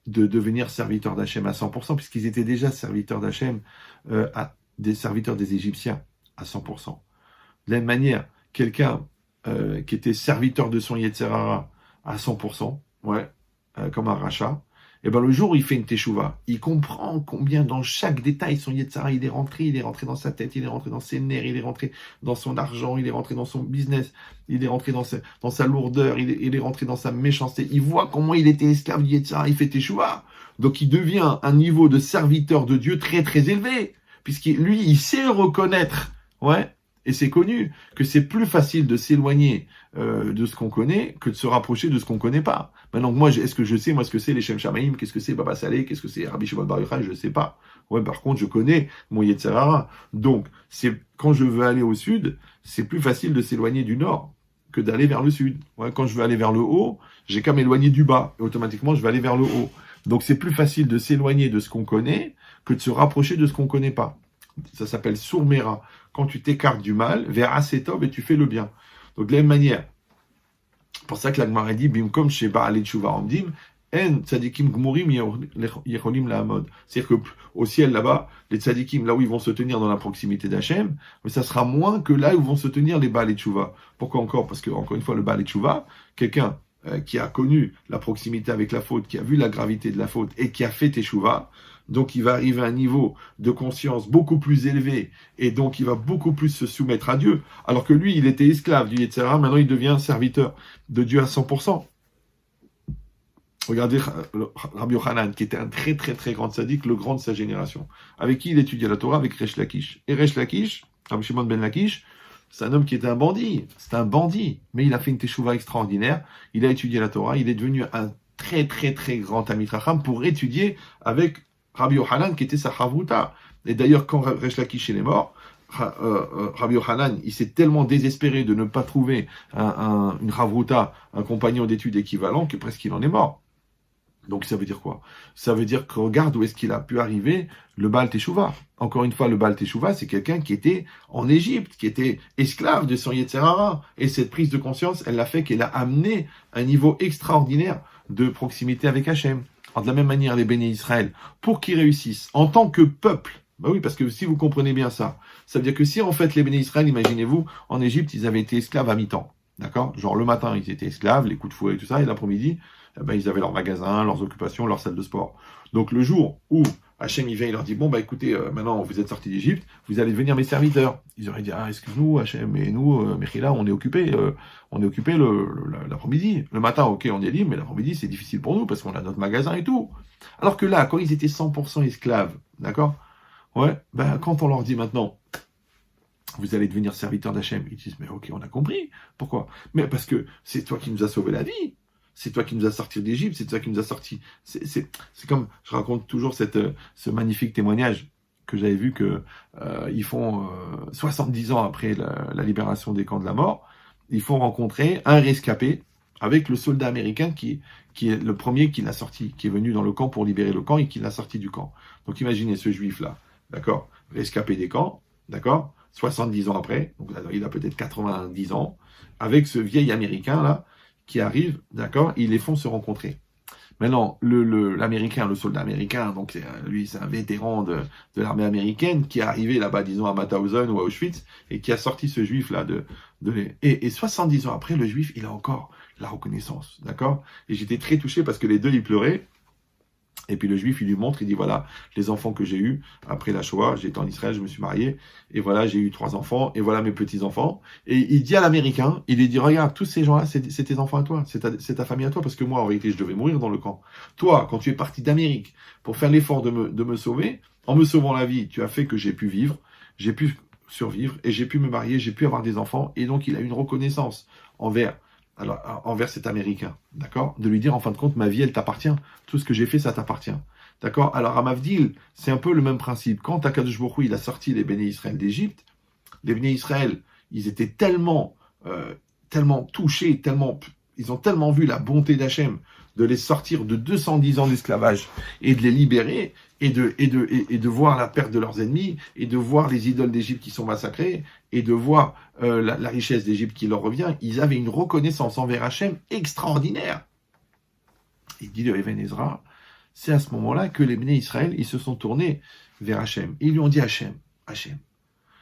de devenir serviteurs d'Hachem à 100%, puisqu'ils étaient déjà serviteurs d'Hachem, des serviteurs des Égyptiens à 100%. De la même manière, quelqu'un qui était serviteur de son Yetzer Hara, à 100%, ouais, comme un rachat, et ben le jour où il fait une teshuva, il comprend combien dans chaque détail son Yetzara, il est rentré dans sa tête, il est rentré dans ses nerfs, il est rentré dans son argent, il est rentré dans son business, il est rentré dans sa lourdeur, il est rentré dans sa méchanceté. Il voit comment il était esclave du Yetzara, il fait teshuva. Donc il devient un niveau de serviteur de Dieu très très élevé, puisqu'il lui, il sait reconnaître, ouais, et c'est connu que c'est plus facile de s'éloigner de ce qu'on connaît que de se rapprocher de ce qu'on connaît pas. Maintenant, moi, est-ce que je sais, moi, ce que c'est les Shem Shamaim, qu'est-ce que c'est Baba Saleh, qu'est-ce que c'est Rabbi Shimon Bar Yochai, je ne sais pas. Ouais, par contre, je connais mon Yetzirah. Donc, c'est quand je veux aller au sud, c'est plus facile de s'éloigner du nord que d'aller vers le sud. Ouais, quand je veux aller vers le haut, j'ai qu'à m'éloigner du bas. Et automatiquement, je vais aller vers le haut. Donc, c'est plus facile de s'éloigner de ce qu'on connaît que de se rapprocher de ce qu'on connaît pas. Ça s'appelle sourmera. Quand tu t'écartes du mal, vers Asetov et tu fais le bien. Donc, de la même manière, pour ça que la Gemara dit, Bimkom chez Baalei Tshuva Omdim, En tzadikim gmurim yecholim lahamod. C'est-à-dire qu'au ciel là-bas, les tzadikim, là où ils vont se tenir dans la proximité d'Hachem, mais ça sera moins que là où vont se tenir les Baalei Tshuva. Pourquoi encore? Parce que, encore une fois, le Baalei Tshuva, quelqu'un qui a connu la proximité avec la faute, qui a vu la gravité de la faute et qui a fait Teshuvah, donc il va arriver à un niveau de conscience beaucoup plus élevé et donc il va beaucoup plus se soumettre à Dieu. Alors que lui, il était esclave du Yetzirah, maintenant il devient serviteur de Dieu à 100%. Regardez Rabbi Yochanan, qui était un très très très grand sadique, le grand de sa génération, avec qui il étudiait la Torah, avec Resh Lakish. Et Resh Lakish, Rabbi Shimon ben Lakish, c'est un homme qui était un bandit, c'est un bandit, mais il a fait une teshuva extraordinaire, il a étudié la Torah, il est devenu un très très très grand Talmid Chacham pour étudier avec Rabbi Yochanan qui était sa Havruta. Et d'ailleurs, quand Resh Lakish est mort, Rabbi Yochanan, il s'est tellement désespéré de ne pas trouver une Havruta, un compagnon d'études équivalent, que presque il en est mort. Donc ça veut dire quoi? Ça veut dire que regarde où est-ce qu'il a pu arriver le Baal Teshuvah. Encore une fois, le Baal Teshuvah, c'est quelqu'un qui était en Égypte, qui était esclave de son Yetzirah. Et cette prise de conscience, elle l'a fait qu'elle a amené un niveau extraordinaire de proximité avec Hachem. Alors, de la même manière, les bénis Israël, pour qu'ils réussissent en tant que peuple, bah oui, parce que si vous comprenez bien ça, ça veut dire que si en fait les bénis Israël, imaginez-vous, en Égypte, ils avaient été esclaves à mi-temps. D'accord? Genre le matin, ils étaient esclaves, les coups de fouet et tout ça, et l'après-midi, eh ben, ils avaient leurs magasins, leurs occupations, leurs salles de sport. Donc le jour où Hachem il vient, il leur dit, bon bah écoutez, maintenant vous êtes sortis d'Égypte, vous allez devenir mes serviteurs. Ils auraient dit, ah excuse-nous Hachem, et nous, Mechila, on est occupés l'après-midi. Le matin, ok, on est libre, mais l'après-midi c'est difficile pour nous parce qu'on a notre magasin et tout. Alors que là, quand ils étaient 100% esclaves, d'accord? Ouais, ben quand on leur dit maintenant, vous allez devenir serviteur d'Hachem, ils disent, mais ok, on a compris. Pourquoi? Mais parce que c'est toi qui nous as sauvé la vie. C'est toi qui nous as sortis d'Égypte, c'est toi qui nous as sortis. C'est comme, je raconte toujours ce magnifique témoignage que j'avais vu que ils font 70 ans après la libération des camps de la mort, ils font rencontrer un rescapé avec le soldat américain qui est le premier qui l'a sorti, qui est venu dans le camp pour libérer le camp et qui l'a sorti du camp. Donc imaginez ce juif-là, d'accord, rescapé des camps, d'accord, 70 ans après, donc là, il a peut-être 90 ans, avec ce vieil américain là, qui arrivent, d'accord, ils les font se rencontrer. Maintenant, l'américain, le soldat américain, donc lui, c'est un vétéran de l'armée américaine qui est arrivé là-bas, disons, à Mauthausen ou à Auschwitz, et qui a sorti ce juif-là et 70 ans après, le juif, il a encore la reconnaissance, d'accord? Et j'étais très touché parce que les deux, ils pleuraient. Et puis le juif, il lui montre, il dit, voilà, les enfants que j'ai eus après la Shoah, j'étais en Israël, je me suis marié, et voilà, j'ai eu 3 enfants, et voilà mes petits-enfants. Et il dit à l'Américain, il lui dit, regarde, tous ces gens-là, c'est tes enfants à toi, c'est ta famille à toi, parce que moi, en réalité, je devais mourir dans le camp. Toi, quand tu es parti d'Amérique pour faire l'effort de me sauver, en me sauvant la vie, tu as fait que j'ai pu vivre, j'ai pu survivre, et j'ai pu me marier, j'ai pu avoir des enfants, et donc il a une reconnaissance envers cet Américain, d'accord? De lui dire, en fin de compte, ma vie, elle t'appartient. Tout ce que j'ai fait, ça t'appartient. D'accord? Alors, à Mavdil, c'est un peu le même principe. Quand Akadosh Baruch Hu, il a sorti les bénis Israël d'Égypte, les bénis Israël, ils étaient tellement touchés, ils ont tellement vu la bonté d'Hachem de les sortir de 210 ans d'esclavage et de les libérer, et de voir la perte de leurs ennemis, et de voir les idoles d'Égypte qui sont massacrées, et de voir la richesse d'Égypte qui leur revient. Ils avaient une reconnaissance envers Hachem extraordinaire. Il dit de Even Ezra, c'est à ce moment-là que les bénis Israël, ils se sont tournés vers Hachem. Et ils lui ont dit, Hachem,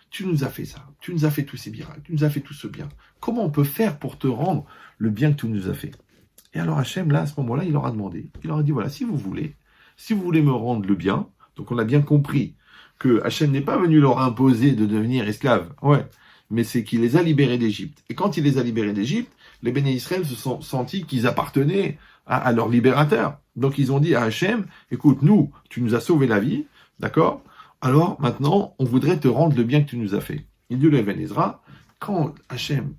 tu nous as fait ça, tu nous as fait tous ces miracles, tu nous as fait tout ce bien. Comment on peut faire pour te rendre le bien que tu nous as fait? Et alors Hachem, là, à ce moment-là, il leur a demandé, il leur a dit, voilà, si vous voulez me rendre le bien, donc on a bien compris que Hachem n'est pas venu leur imposer de devenir esclaves, ouais, mais c'est qu'il les a libérés d'Égypte. Et quand il les a libérés d'Égypte, les Béné Israël se sont sentis qu'ils appartenaient à leur libérateur. Donc ils ont dit à Hachem, écoute, nous, tu nous as sauvé la vie, d'accord? Alors maintenant, on voudrait te rendre le bien que tu nous as fait. Il dit le Eben Ezra, quand Hachem,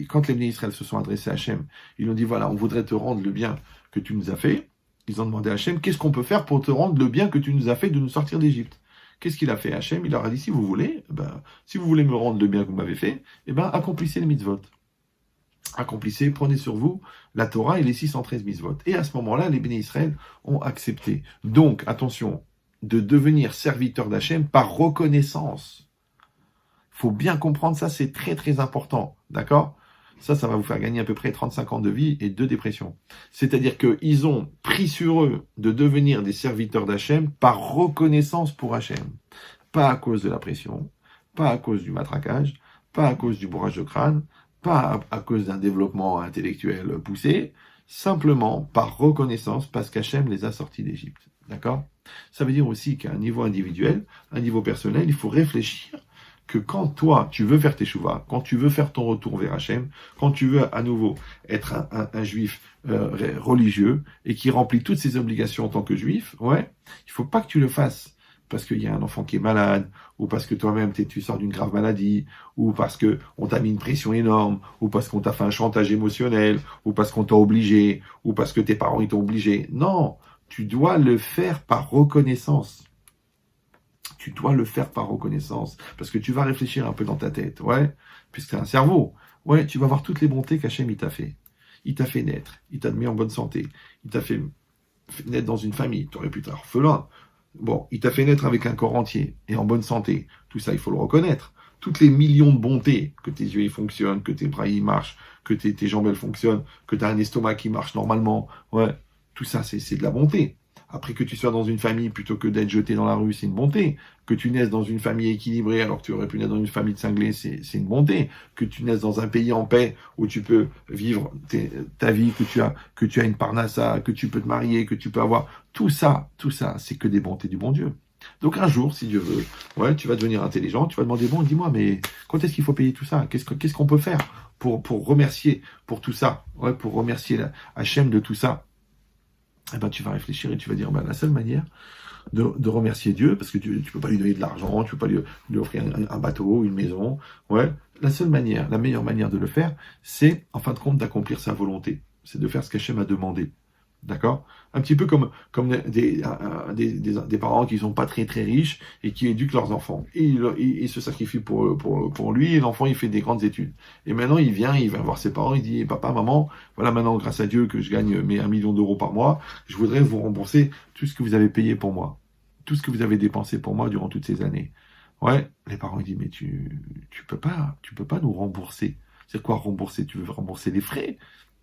quand les Béné Israël se sont adressés à Hachem, ils ont dit, voilà, on voudrait te rendre le bien que tu nous as fait. Ils ont demandé à Hachem, qu'est-ce qu'on peut faire pour te rendre le bien que tu nous as fait de nous sortir d'Égypte? Qu'est-ce qu'il a fait Hachem? Il leur a dit, si vous voulez me rendre le bien que vous m'avez fait, accomplissez les mitzvot. Accomplissez, prenez sur vous la Torah et les 613 mitzvot. Et à ce moment-là, les Béné Israël ont accepté. Donc, attention, de devenir serviteur d'Hachem par reconnaissance. Il faut bien comprendre ça, c'est très très important. D'accord? Ça va vous faire gagner à peu près 35 ans de vie et 2 dépressions. C'est-à-dire qu'ils ont pris sur eux de devenir des serviteurs d'Hachem par reconnaissance pour Hachem. Pas à cause de la pression, pas à cause du matraquage, pas à cause du bourrage de crâne, pas à cause d'un développement intellectuel poussé, simplement par reconnaissance parce qu'Hachem les a sortis d'Égypte. D'accord? Ça veut dire aussi qu'à un niveau individuel, à un niveau personnel, il faut réfléchir que quand toi, tu veux faire tes chouvas, quand tu veux faire ton retour vers Hachem, quand tu veux à nouveau être un juif religieux et qui remplit toutes ses obligations en tant que juif, ouais, il faut pas que tu le fasses parce qu'il y a un enfant qui est malade, ou parce que toi-même tu sors d'une grave maladie, ou parce que on t'a mis une pression énorme, ou parce qu'on t'a fait un chantage émotionnel, ou parce qu'on t'a obligé, ou parce que tes parents ils t'ont obligé. Non, tu dois le faire par reconnaissance. Tu dois le faire par reconnaissance, parce que tu vas réfléchir un peu dans ta tête, ouais, puisque c'est un cerveau, ouais, tu vas voir toutes les bontés qu'Hachem il t'a fait. Il t'a fait naître, il t'a mis en bonne santé, il t'a fait naître dans une famille, tu aurais pu être orphelin. Bon, il t'a fait naître avec un corps entier et en bonne santé. Tout ça, il faut le reconnaître. Toutes les millions de bontés, que tes yeux ils fonctionnent, que tes bras ils marchent, que tes jambes elles fonctionnent, que tu as un estomac qui marche normalement, ouais, tout ça c'est de la bonté. Après que tu sois dans une famille plutôt que d'être jeté dans la rue, c'est une bonté. Que tu naisses dans une famille équilibrée alors que tu aurais pu naître dans une famille de cinglés, c'est une bonté. Que tu naisses dans un pays en paix où tu peux vivre ta vie, que tu as une parnassa, que tu peux te marier, que tu peux avoir tout ça, c'est que des bontés du bon Dieu. Donc un jour, si Dieu veut, ouais, tu vas devenir intelligent, tu vas demander, bon, dis-moi, mais quand est-ce qu'il faut payer tout ça? Qu'est-ce qu'on peut faire pour remercier pour tout ça? Ouais, pour remercier Hachem de tout ça. Tu vas réfléchir et tu vas dire, la seule manière de remercier Dieu, parce que tu peux pas lui donner de l'argent, tu peux pas lui offrir un bateau, une maison, ouais, la meilleure manière de le faire, c'est, en fin de compte, d'accomplir sa volonté. C'est de faire ce qu'Hachem a demandé. D'accord? Un petit peu comme des parents qui sont pas très très riches et qui éduquent leurs enfants. Et ils se sacrifient pour lui et l'enfant il fait des grandes études. Et maintenant il va voir ses parents, il dit papa, maman, voilà maintenant grâce à Dieu que je gagne 1 million d'euros par mois, je voudrais vous rembourser tout ce que vous avez payé pour moi, tout ce que vous avez dépensé pour moi durant toutes ces années. Ouais, les parents ils disent mais tu peux pas nous rembourser. C'est quoi rembourser? Tu veux rembourser les frais?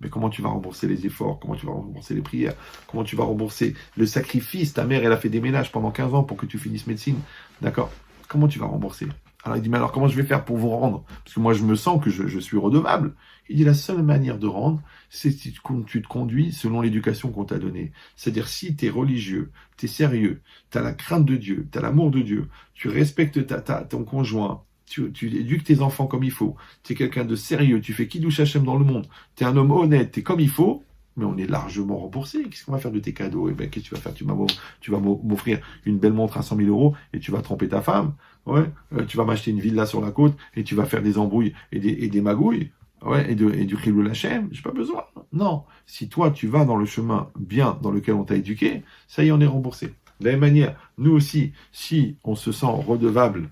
Mais comment tu vas rembourser les efforts? Comment tu vas rembourser les prières? Comment tu vas rembourser le sacrifice? Ta mère, elle a fait des ménages pendant 15 ans pour que tu finisses médecine. D'accord? Comment tu vas rembourser? Alors il dit, mais alors comment je vais faire pour vous rendre? Parce que moi je me sens que je suis redevable. Il dit, la seule manière de rendre, c'est si tu te conduis selon l'éducation qu'on t'a donnée. C'est-à-dire si tu es religieux, tu es sérieux, tu as la crainte de Dieu, tu as l'amour de Dieu, tu respectes ton conjoint, tu éduques tes enfants comme il faut, tu es quelqu'un de sérieux, tu fais Kiddush Hashem dans le monde, tu es un homme honnête, tu es comme il faut, mais on est largement remboursé. Qu'est-ce qu'on va faire de tes cadeaux? Qu'est-ce que tu vas faire? Tu vas m'offrir une belle montre à 100 000 euros et tu vas tromper ta femme. Ouais. Tu vas m'acheter une villa sur la côte et tu vas faire des embrouilles et des magouilles. Ouais, et du Chilul Hashem. J'ai pas besoin. Non. Si toi, tu vas dans le chemin bien dans lequel on t'a éduqué, ça y est, on est remboursé. De la même manière, nous aussi, si on se sent redevable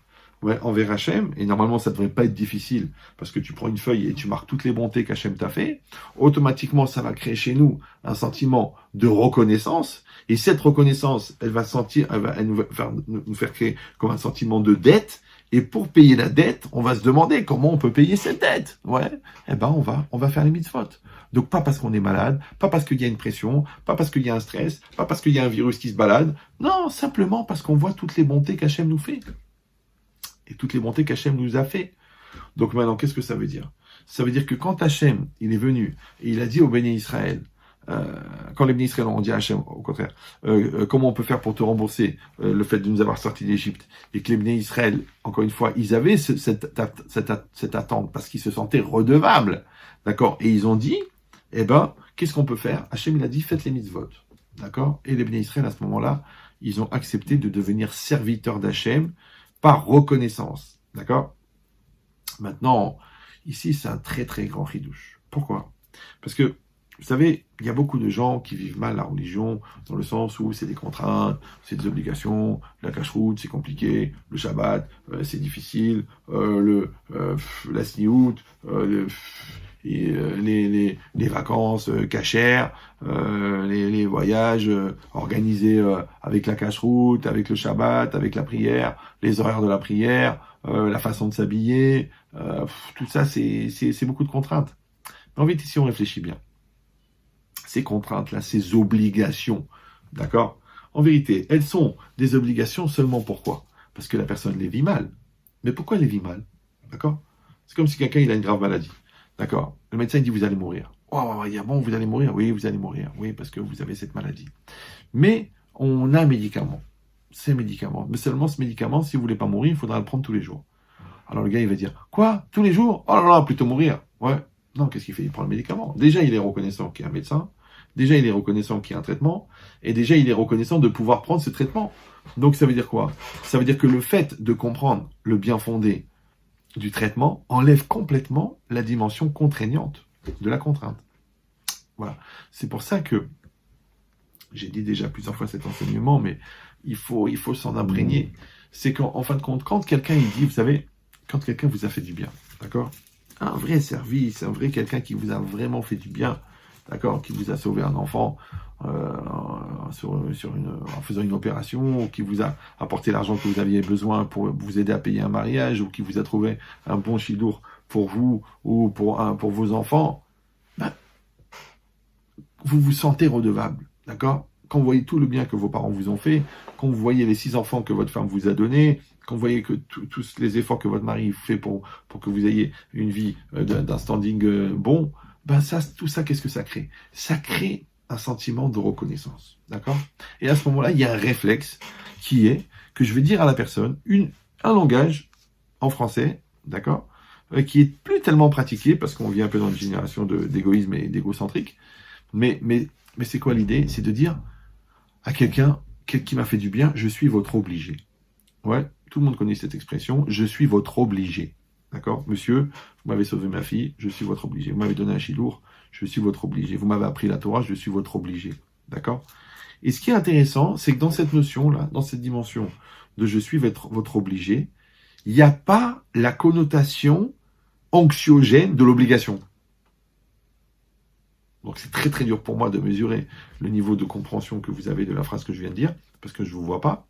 envers Hachem, et normalement ça ne devrait pas être difficile, parce que tu prends une feuille et tu marques toutes les bontés qu'Hachem t'a fait, automatiquement ça va créer chez nous un sentiment de reconnaissance, et cette reconnaissance, elle va nous faire créer comme un sentiment de dette, et pour payer la dette, on va se demander comment on peut payer cette dette. Ouais, on va faire les mitzvot. Donc pas parce qu'on est malade, pas parce qu'il y a une pression, pas parce qu'il y a un stress, pas parce qu'il y a un virus qui se balade, non, simplement parce qu'on voit toutes les bontés qu'Hachem nous fait. Et toutes les bontés qu'Hachem nous a fait. Donc maintenant, qu'est-ce que ça veut dire? Ça veut dire que quand Hachem, il est venu, et il a dit au Béné Israël, quand les Bnei Israël ont dit à Hachem, au contraire, comment on peut faire pour te rembourser le fait de nous avoir sortis d'Égypte, et que les Bnei Israël, encore une fois, ils avaient cette attente parce qu'ils se sentaient redevables, d'accord, et ils ont dit, eh ben, qu'est-ce qu'on peut faire? Hachem, il a dit, faites les mitzvot, d'accord, et les Bnei Israël, à ce moment-là, ils ont accepté de devenir serviteurs d'Hachem par reconnaissance, d'accord. Maintenant, ici, c'est un très très grand chidouche. Pourquoi? Parce que, vous savez, il y a beaucoup de gens qui vivent mal la religion, dans le sens où c'est des contraintes, c'est des obligations, la cache-route, c'est compliqué, le Shabbat, c'est difficile, la sniout, les vacances cachères, les voyages organisés avec la cache-route, avec le Shabbat, avec la prière, les horaires de la prière, la façon de s'habiller, tout ça, c'est beaucoup de contraintes. Mais en vérité, si on réfléchit bien, ces contraintes-là, ces obligations, d'accord? En vérité, elles sont des obligations seulement pourquoi? Parce que la personne les vit mal. Mais pourquoi elle les vit mal? D'accord? C'est comme si quelqu'un il a une grave maladie. D'accord? Le médecin il dit vous allez mourir. Oh, il dit bon, vous allez mourir? Oui, vous allez mourir. Oui, parce que vous avez cette maladie. Mais on a un médicament. C'est un médicament. Mais seulement ce médicament, si vous voulez pas mourir, il faudra le prendre tous les jours. Alors le gars, il va dire quoi? Tous les jours? Oh là là, plutôt mourir. Ouais. Non, qu'est-ce qu'il fait? Il prend le médicament. Déjà, il est reconnaissant qu'il y a un médecin. Déjà, il est reconnaissant qu'il y a un traitement. Et déjà, il est reconnaissant de pouvoir prendre ce traitement. Donc, ça veut dire quoi? Ça veut dire que le fait de comprendre le bien fondé du traitement enlève complètement la dimension contraignante de la contrainte. Voilà. C'est pour ça que j'ai dit déjà plusieurs fois cet enseignement, mais il faut s'en imprégner. C'est qu'en fin de compte, quand quelqu'un il dit, vous savez, quand quelqu'un vous a fait du bien, d'accord? Un vrai service, un vrai quelqu'un qui vous a vraiment fait du bien, d'accord, qui vous a sauvé un enfant en faisant une opération, ou qui vous a apporté l'argent que vous aviez besoin pour vous aider à payer un mariage, ou qui vous a trouvé un bon chidour pour vous ou pour vos enfants, ben, vous vous sentez redevable, d'accord? Quand vous voyez tout le bien que vos parents vous ont fait, quand vous voyez les 6 enfants que votre femme vous a donnés, quand vous voyez que tous les efforts que votre mari fait pour que vous ayez une vie d'un standing bon, ben ça, tout ça, qu'est-ce que ça crée? Ça crée un sentiment de reconnaissance, d'accord? Et à ce moment-là, il y a un réflexe qui est que je vais dire à la personne un langage en français, d'accord, qui est plus tellement pratiqué parce qu'on vit un peu dans une génération d'égoïsme et d'égocentrique. Mais c'est quoi l'idée? C'est de dire à quelqu'un qui m'a fait du bien, je suis votre obligé. Ouais, tout le monde connaît cette expression, je suis votre obligé. D'accord? Monsieur, vous m'avez sauvé ma fille, je suis votre obligé. Vous m'avez donné un chidour, je suis votre obligé. Vous m'avez appris la Torah, je suis votre obligé. D'accord? Et ce qui est intéressant, c'est que dans cette notion-là, dans cette dimension de je suis votre obligé, il n'y a pas la connotation anxiogène de l'obligation. Donc c'est très très dur pour moi de mesurer le niveau de compréhension que vous avez de la phrase que je viens de dire, parce que je ne vous vois pas.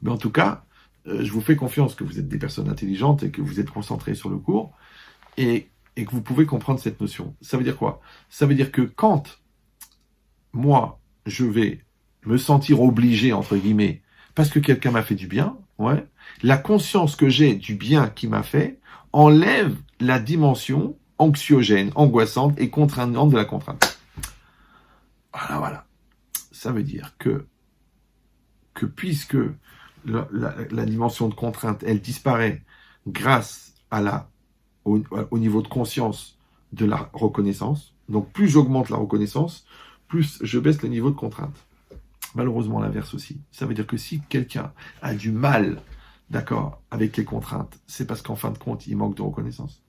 Mais en tout cas, je vous fais confiance que vous êtes des personnes intelligentes et que vous êtes concentrés sur le cours et que vous pouvez comprendre cette notion. Ça veut dire quoi? Ça veut dire que quand moi, je vais me sentir obligé, entre guillemets, parce que quelqu'un m'a fait du bien, ouais, la conscience que j'ai du bien qu'il m'a fait enlève la dimension anxiogène, angoissante et contraignante de la contrainte. Voilà. Ça veut dire que puisque la dimension de contrainte, elle disparaît grâce au niveau de conscience de la reconnaissance, donc plus j'augmente la reconnaissance, plus je baisse le niveau de contrainte. Malheureusement, l'inverse aussi. Ça veut dire que si quelqu'un a du mal, d'accord, avec les contraintes, c'est parce qu'en fin de compte, il manque de reconnaissance.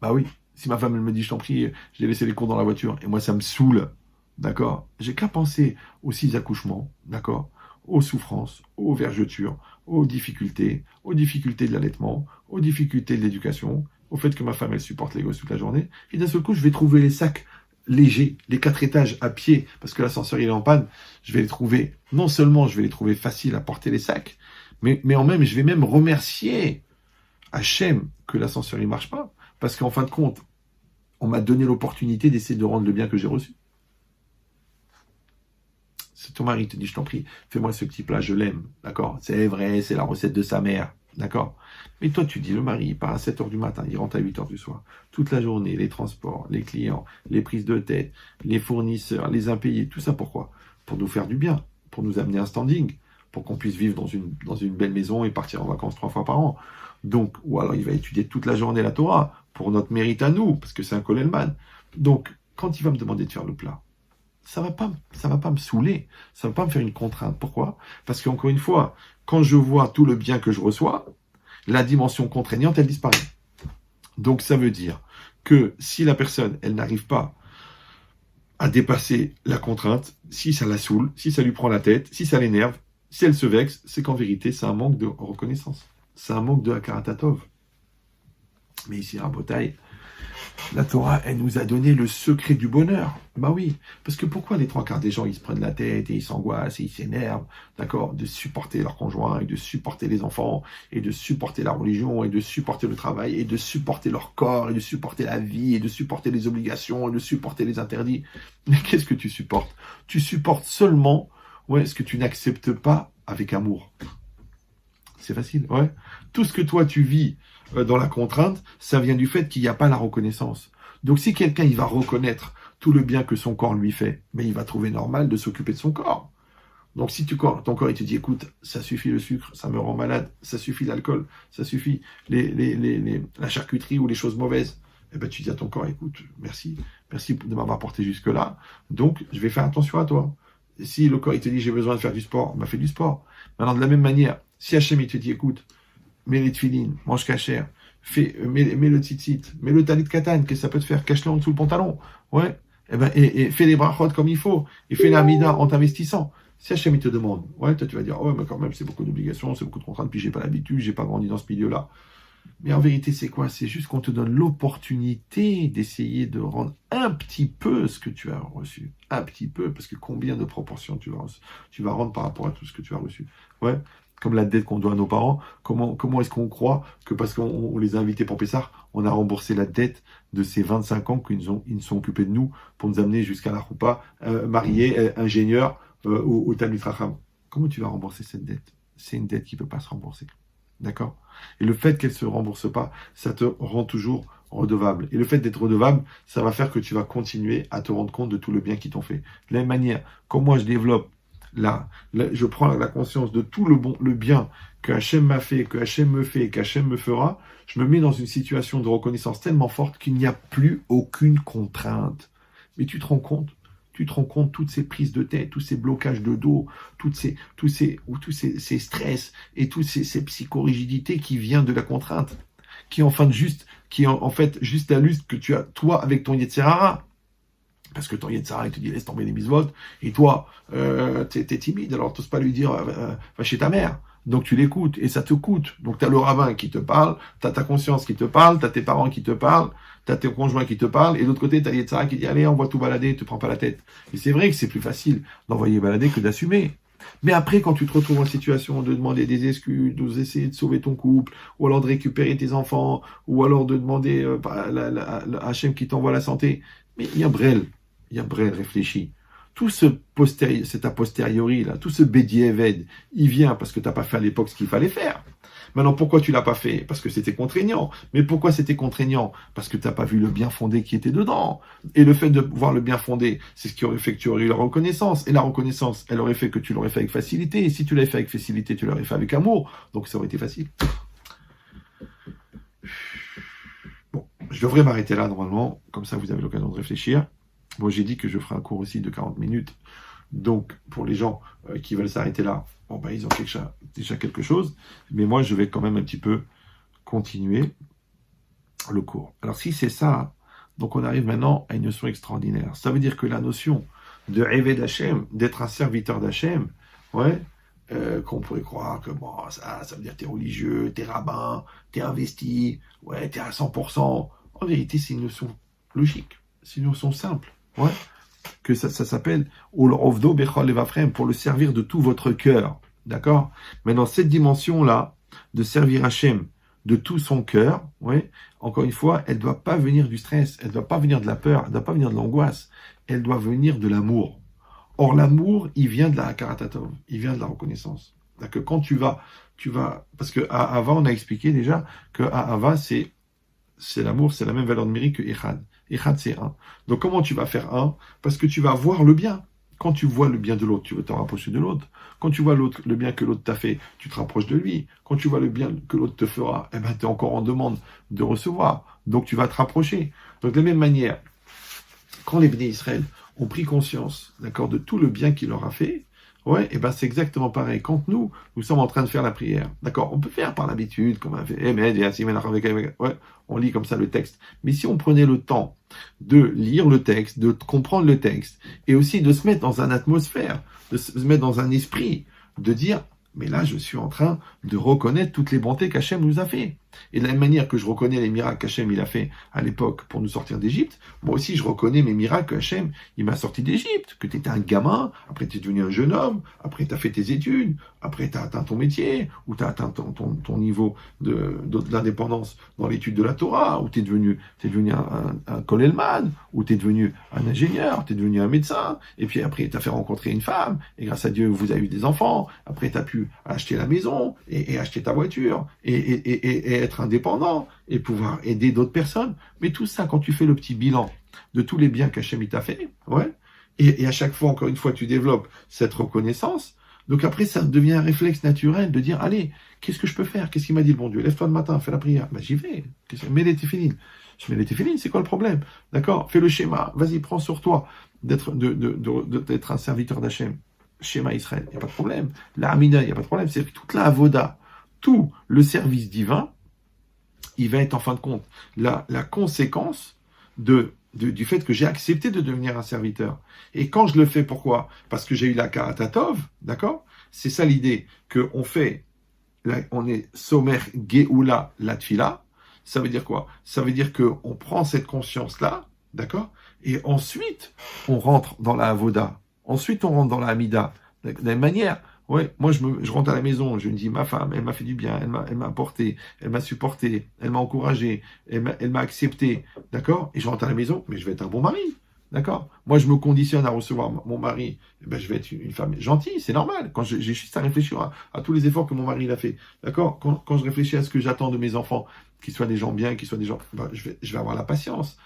Bah oui, si ma femme elle me dit je t'en prie, j'ai laissé les cours dans la voiture et moi ça me saoule, d'accord, j'ai qu'à penser aux 6 accouchements, d'accord, aux souffrances, aux vergetures, aux difficultés de l'allaitement, aux difficultés de l'éducation, au fait que ma femme elle supporte les gosses toute la journée, et d'un seul coup je vais trouver les sacs légers, les 4 étages à pied, parce que l'ascenseur il est en panne, je vais les trouver, non seulement je vais les trouver faciles à porter les sacs, mais je vais même remercier Hachem que l'ascenseur il marche pas, parce qu'en fin de compte, on m'a donné l'opportunité d'essayer de rendre le bien que j'ai reçu. Si ton mari te dit, je t'en prie, fais-moi ce petit plat, je l'aime, d'accord? C'est vrai, c'est la recette de sa mère, d'accord? Mais toi, tu dis, le mari, il part à 7 heures du matin, il rentre à 8 heures du soir. Toute la journée, les transports, les clients, les prises de tête, les fournisseurs, les impayés, tout ça pourquoi? Pour nous faire du bien, pour nous amener un standing, pour qu'on puisse vivre dans une belle maison et partir en vacances 3 fois par an. Donc, ou alors il va étudier toute la journée la Torah, pour notre mérite à nous, parce que c'est un Kollelman. Donc, quand il va me demander de faire le plat, ça va pas me saouler, ça va pas me faire une contrainte. Pourquoi? Parce qu'encore une fois, quand je vois tout le bien que je reçois, la dimension contraignante, elle disparaît. Donc ça veut dire que si la personne, elle n'arrive pas à dépasser la contrainte, si ça la saoule, si ça lui prend la tête, si ça l'énerve, si elle se vexe, c'est qu'en vérité, c'est un manque de reconnaissance. C'est un manque de Hakaratatov. Mais ici, à Botaï, la Torah, elle nous a donné le secret du bonheur. Bah oui, parce que pourquoi les 3 quarts des gens, ils se prennent la tête et ils s'angoissent et ils s'énervent, d'accord, de supporter leur conjoint et de supporter les enfants et de supporter la religion et de supporter le travail et de supporter leur corps et de supporter la vie et de supporter les obligations et de supporter les interdits. Mais qu'est-ce que tu supportes? Tu supportes seulement, ce que tu n'acceptes pas avec amour. C'est facile, ouais. Tout ce que toi tu vis dans la contrainte, ça vient du fait qu'il n'y a pas la reconnaissance. Donc si quelqu'un il va reconnaître tout le bien que son corps lui fait, mais il va trouver normal de s'occuper de son corps. Donc si ton corps il te dit écoute, ça suffit le sucre, ça me rend malade, ça suffit l'alcool, ça suffit la charcuterie ou les choses mauvaises, eh ben tu dis à ton corps écoute, merci de m'avoir porté jusque là, donc je vais faire attention à toi. Et si le corps il te dit j'ai besoin de faire du sport, fais du sport. Maintenant de la même manière, si Hachem il te dit écoute, mets les tefilines, mange kasher, mets le tzitzit, mets le talit katan, qu'est-ce que ça peut te faire? Cache-le en dessous le pantalon, ouais, et fais les brachot comme il faut, et fais la mida en t'investissant. Si Hachem il te demande, toi tu vas dire, mais quand même c'est beaucoup d'obligations, c'est beaucoup de contraintes, puis j'ai pas l'habitude, j'ai pas grandi dans ce milieu-là. Mais en vérité c'est quoi? C'est juste qu'on te donne l'opportunité d'essayer de rendre un petit peu ce que tu as reçu, un petit peu, parce que combien de proportions tu vas rendre par rapport à tout ce que tu as reçu, ouais. Comme la dette qu'on doit à nos parents, comment est-ce qu'on croit que parce qu'on les a invités pour Pessah, on a remboursé la dette de ces 25 ans qu'ils ils sont occupés de nous pour nous amener jusqu'à la Choupa, mariés, ingénieurs au Talmid Chacham. Comment tu vas rembourser cette dette? C'est une dette qui ne peut pas se rembourser. D'accord? Et le fait qu'elle ne se rembourse pas, ça te rend toujours redevable. Et le fait d'être redevable, ça va faire que tu vas continuer à te rendre compte de tout le bien qu'ils t'ont fait. De la même manière, quand moi je développe je prends la conscience de tout le bien que Hachem m'a fait, que Hachem me fait et qu'Hachem me fera, je me mets dans une situation de reconnaissance tellement forte qu'il n'y a plus aucune contrainte. Mais tu te rends compte toutes ces prises de tête, tous ces blocages de dos, tous ces stress et toutes ces psychorigidités qui viennent de la contrainte, qui en fait juste la lutte que tu as toi avec ton Yetzirah. Parce que ton Yetzirah, il te dit laisse tomber les mitzvot, et toi, t'es timide, alors t'oses pas lui dire va chez ta mère. Donc tu l'écoutes, et ça te coûte. Donc t'as le rabbin qui te parle, t'as ta conscience qui te parle, t'as tes parents qui te parlent, t'as tes conjoints qui te parlent, et de l'autre côté, t'as Yetzirah qui dit allez, on va tout balader, te prends pas la tête. Et c'est vrai que c'est plus facile d'envoyer balader que d'assumer. Mais après, quand tu te retrouves en situation de demander des excuses, d'essayer de sauver ton couple, ou alors de récupérer tes enfants, ou alors de demander à Hachem qui t'envoie la santé, mais il y a Brel, réfléchis. Tout cet a posteriori, là, tout ce Bedieved, il vient parce que tu n'as pas fait à l'époque ce qu'il fallait faire. Maintenant, pourquoi tu l'as pas fait? Parce que c'était contraignant. Mais pourquoi c'était contraignant? Parce que tu n'as pas vu le bien fondé qui était dedans. Et le fait de voir le bien fondé, c'est ce qui aurait fait que tu aurais eu la reconnaissance. Et la reconnaissance, elle aurait fait que tu l'aurais fait avec facilité. Et si tu l'avais fait avec facilité, tu l'aurais fait avec amour. Donc ça aurait été facile. Bon, je devrais m'arrêter là normalement. Comme ça, vous avez l'occasion de réfléchir. Bon, j'ai dit que je ferai un cours aussi de 40 minutes. Donc, pour les gens qui veulent s'arrêter là, ils ont déjà quelque chose. Mais moi, je vais quand même un petit peu continuer le cours. Alors, si c'est ça, donc on arrive maintenant à une notion extraordinaire. Ça veut dire que la notion de Eved Hashem, d'être un serviteur d'Hachem, qu'on pourrait croire que ça veut dire t'es religieux, t'es rabbin, t'es investi, t'es à 100%. En vérité, c'est une notion logique. C'est une notion simple. Que ça s'appelle Ol Ovdo Bechol Levafrem, pour le servir de tout votre cœur. D'accord? Mais dans cette dimension-là, de servir Hachem de tout son cœur, encore une fois, elle ne doit pas venir du stress, elle ne doit pas venir de la peur, elle ne doit pas venir de l'angoisse, elle doit venir de l'amour. Or, l'amour, il vient de la Hakarat, il vient de la reconnaissance. D'accord. Quand tu vas, parce que à Ava, on a expliqué déjà que à Ava, c'est l'amour, c'est la même valeur numérique que Echad. Echad, c'est un. Donc, comment tu vas faire un? Parce que tu vas voir le bien. Quand tu vois le bien de l'autre, tu veux te rapprocher de l'autre. Quand tu vois le bien que l'autre t'a fait, tu te rapproches de lui. Quand tu vois le bien que l'autre te fera, eh ben, tu es encore en demande de recevoir. Donc, tu vas te rapprocher. Donc, de la même manière, quand les Bnei Israël ont pris conscience, d'accord, de tout le bien qu'il leur a fait, ouais, et ben c'est exactement pareil. Quand nous sommes en train de faire la prière, d'accord, on peut faire par l'habitude, comme on a fait, ouais, on lit comme ça le texte. Mais si on prenait le temps de lire le texte, de comprendre le texte, et aussi de se mettre dans une atmosphère, de se mettre dans un esprit, de dire, mais là, je suis en train de reconnaître toutes les bontés qu'Hachem nous a fait. Et de la même manière que je reconnais les miracles qu'Hachem il a fait à l'époque pour nous sortir d'Égypte, moi aussi je reconnais mes miracles qu'Hachem il m'a sorti d'Égypte, que tu étais un gamin, après tu es devenu un jeune homme, après tu as fait tes études, après tu as atteint ton métier, ou tu as atteint ton niveau de l'indépendance dans l'étude de la Torah, ou tu es devenu un Kolelman, ou tu es devenu un ingénieur, tu es devenu un médecin, et puis après tu as fait rencontrer une femme, et grâce à Dieu vous avez eu des enfants, après tu as pu acheter la maison, et acheter ta voiture, et être indépendant et pouvoir aider d'autres personnes. Mais tout ça, quand tu fais le petit bilan de tous les biens qu'Hachem t'a fait, ouais, et à chaque fois, encore une fois, tu développes cette reconnaissance. Donc après, ça devient un réflexe naturel de dire, allez, qu'est-ce que je peux faire? Qu'est-ce qu'il m'a dit le bon Dieu? Lève-toi le matin, fais la prière. Ben, j'y vais. Mets les téphilines. Je mets les téphilines, c'est quoi le problème? D'accord? Fais le schéma. Vas-y, prends sur toi d'être un serviteur d'Hachem. Schéma Israël, il n'y a pas de problème. La Amina, il n'y a pas de problème. C'est toute la Avoda, tout le service divin, il va être en fin de compte la conséquence du fait que j'ai accepté de devenir un serviteur. Et quand je le fais, pourquoi? Parce que j'ai eu la Karatatov, d'accord? C'est ça l'idée, qu'on fait, on est Somer Geoula Latfila. Ça veut dire quoi? Ça veut dire qu'on prend cette conscience-là, d'accord? Et ensuite, on rentre dans la Avoda. Ensuite, on rentre dans la Hamida. De la même manière, ouais, moi je rentre à la maison, je me dis, ma femme, elle m'a fait du bien, elle m'a porté, elle m'a supporté, elle m'a encouragé, elle m'a accepté, d'accord? Et je rentre à la maison, mais je vais être un bon mari, d'accord? Moi je me conditionne à recevoir mon mari, eh ben, je vais être une femme gentille, c'est normal, quand j'ai juste à réfléchir à tous les efforts que mon mari il a fait, d'accord? Quand je réfléchis à ce que j'attends de mes enfants, qu'ils soient des gens bien, qu'ils soient des gens, ben, je vais avoir la patience,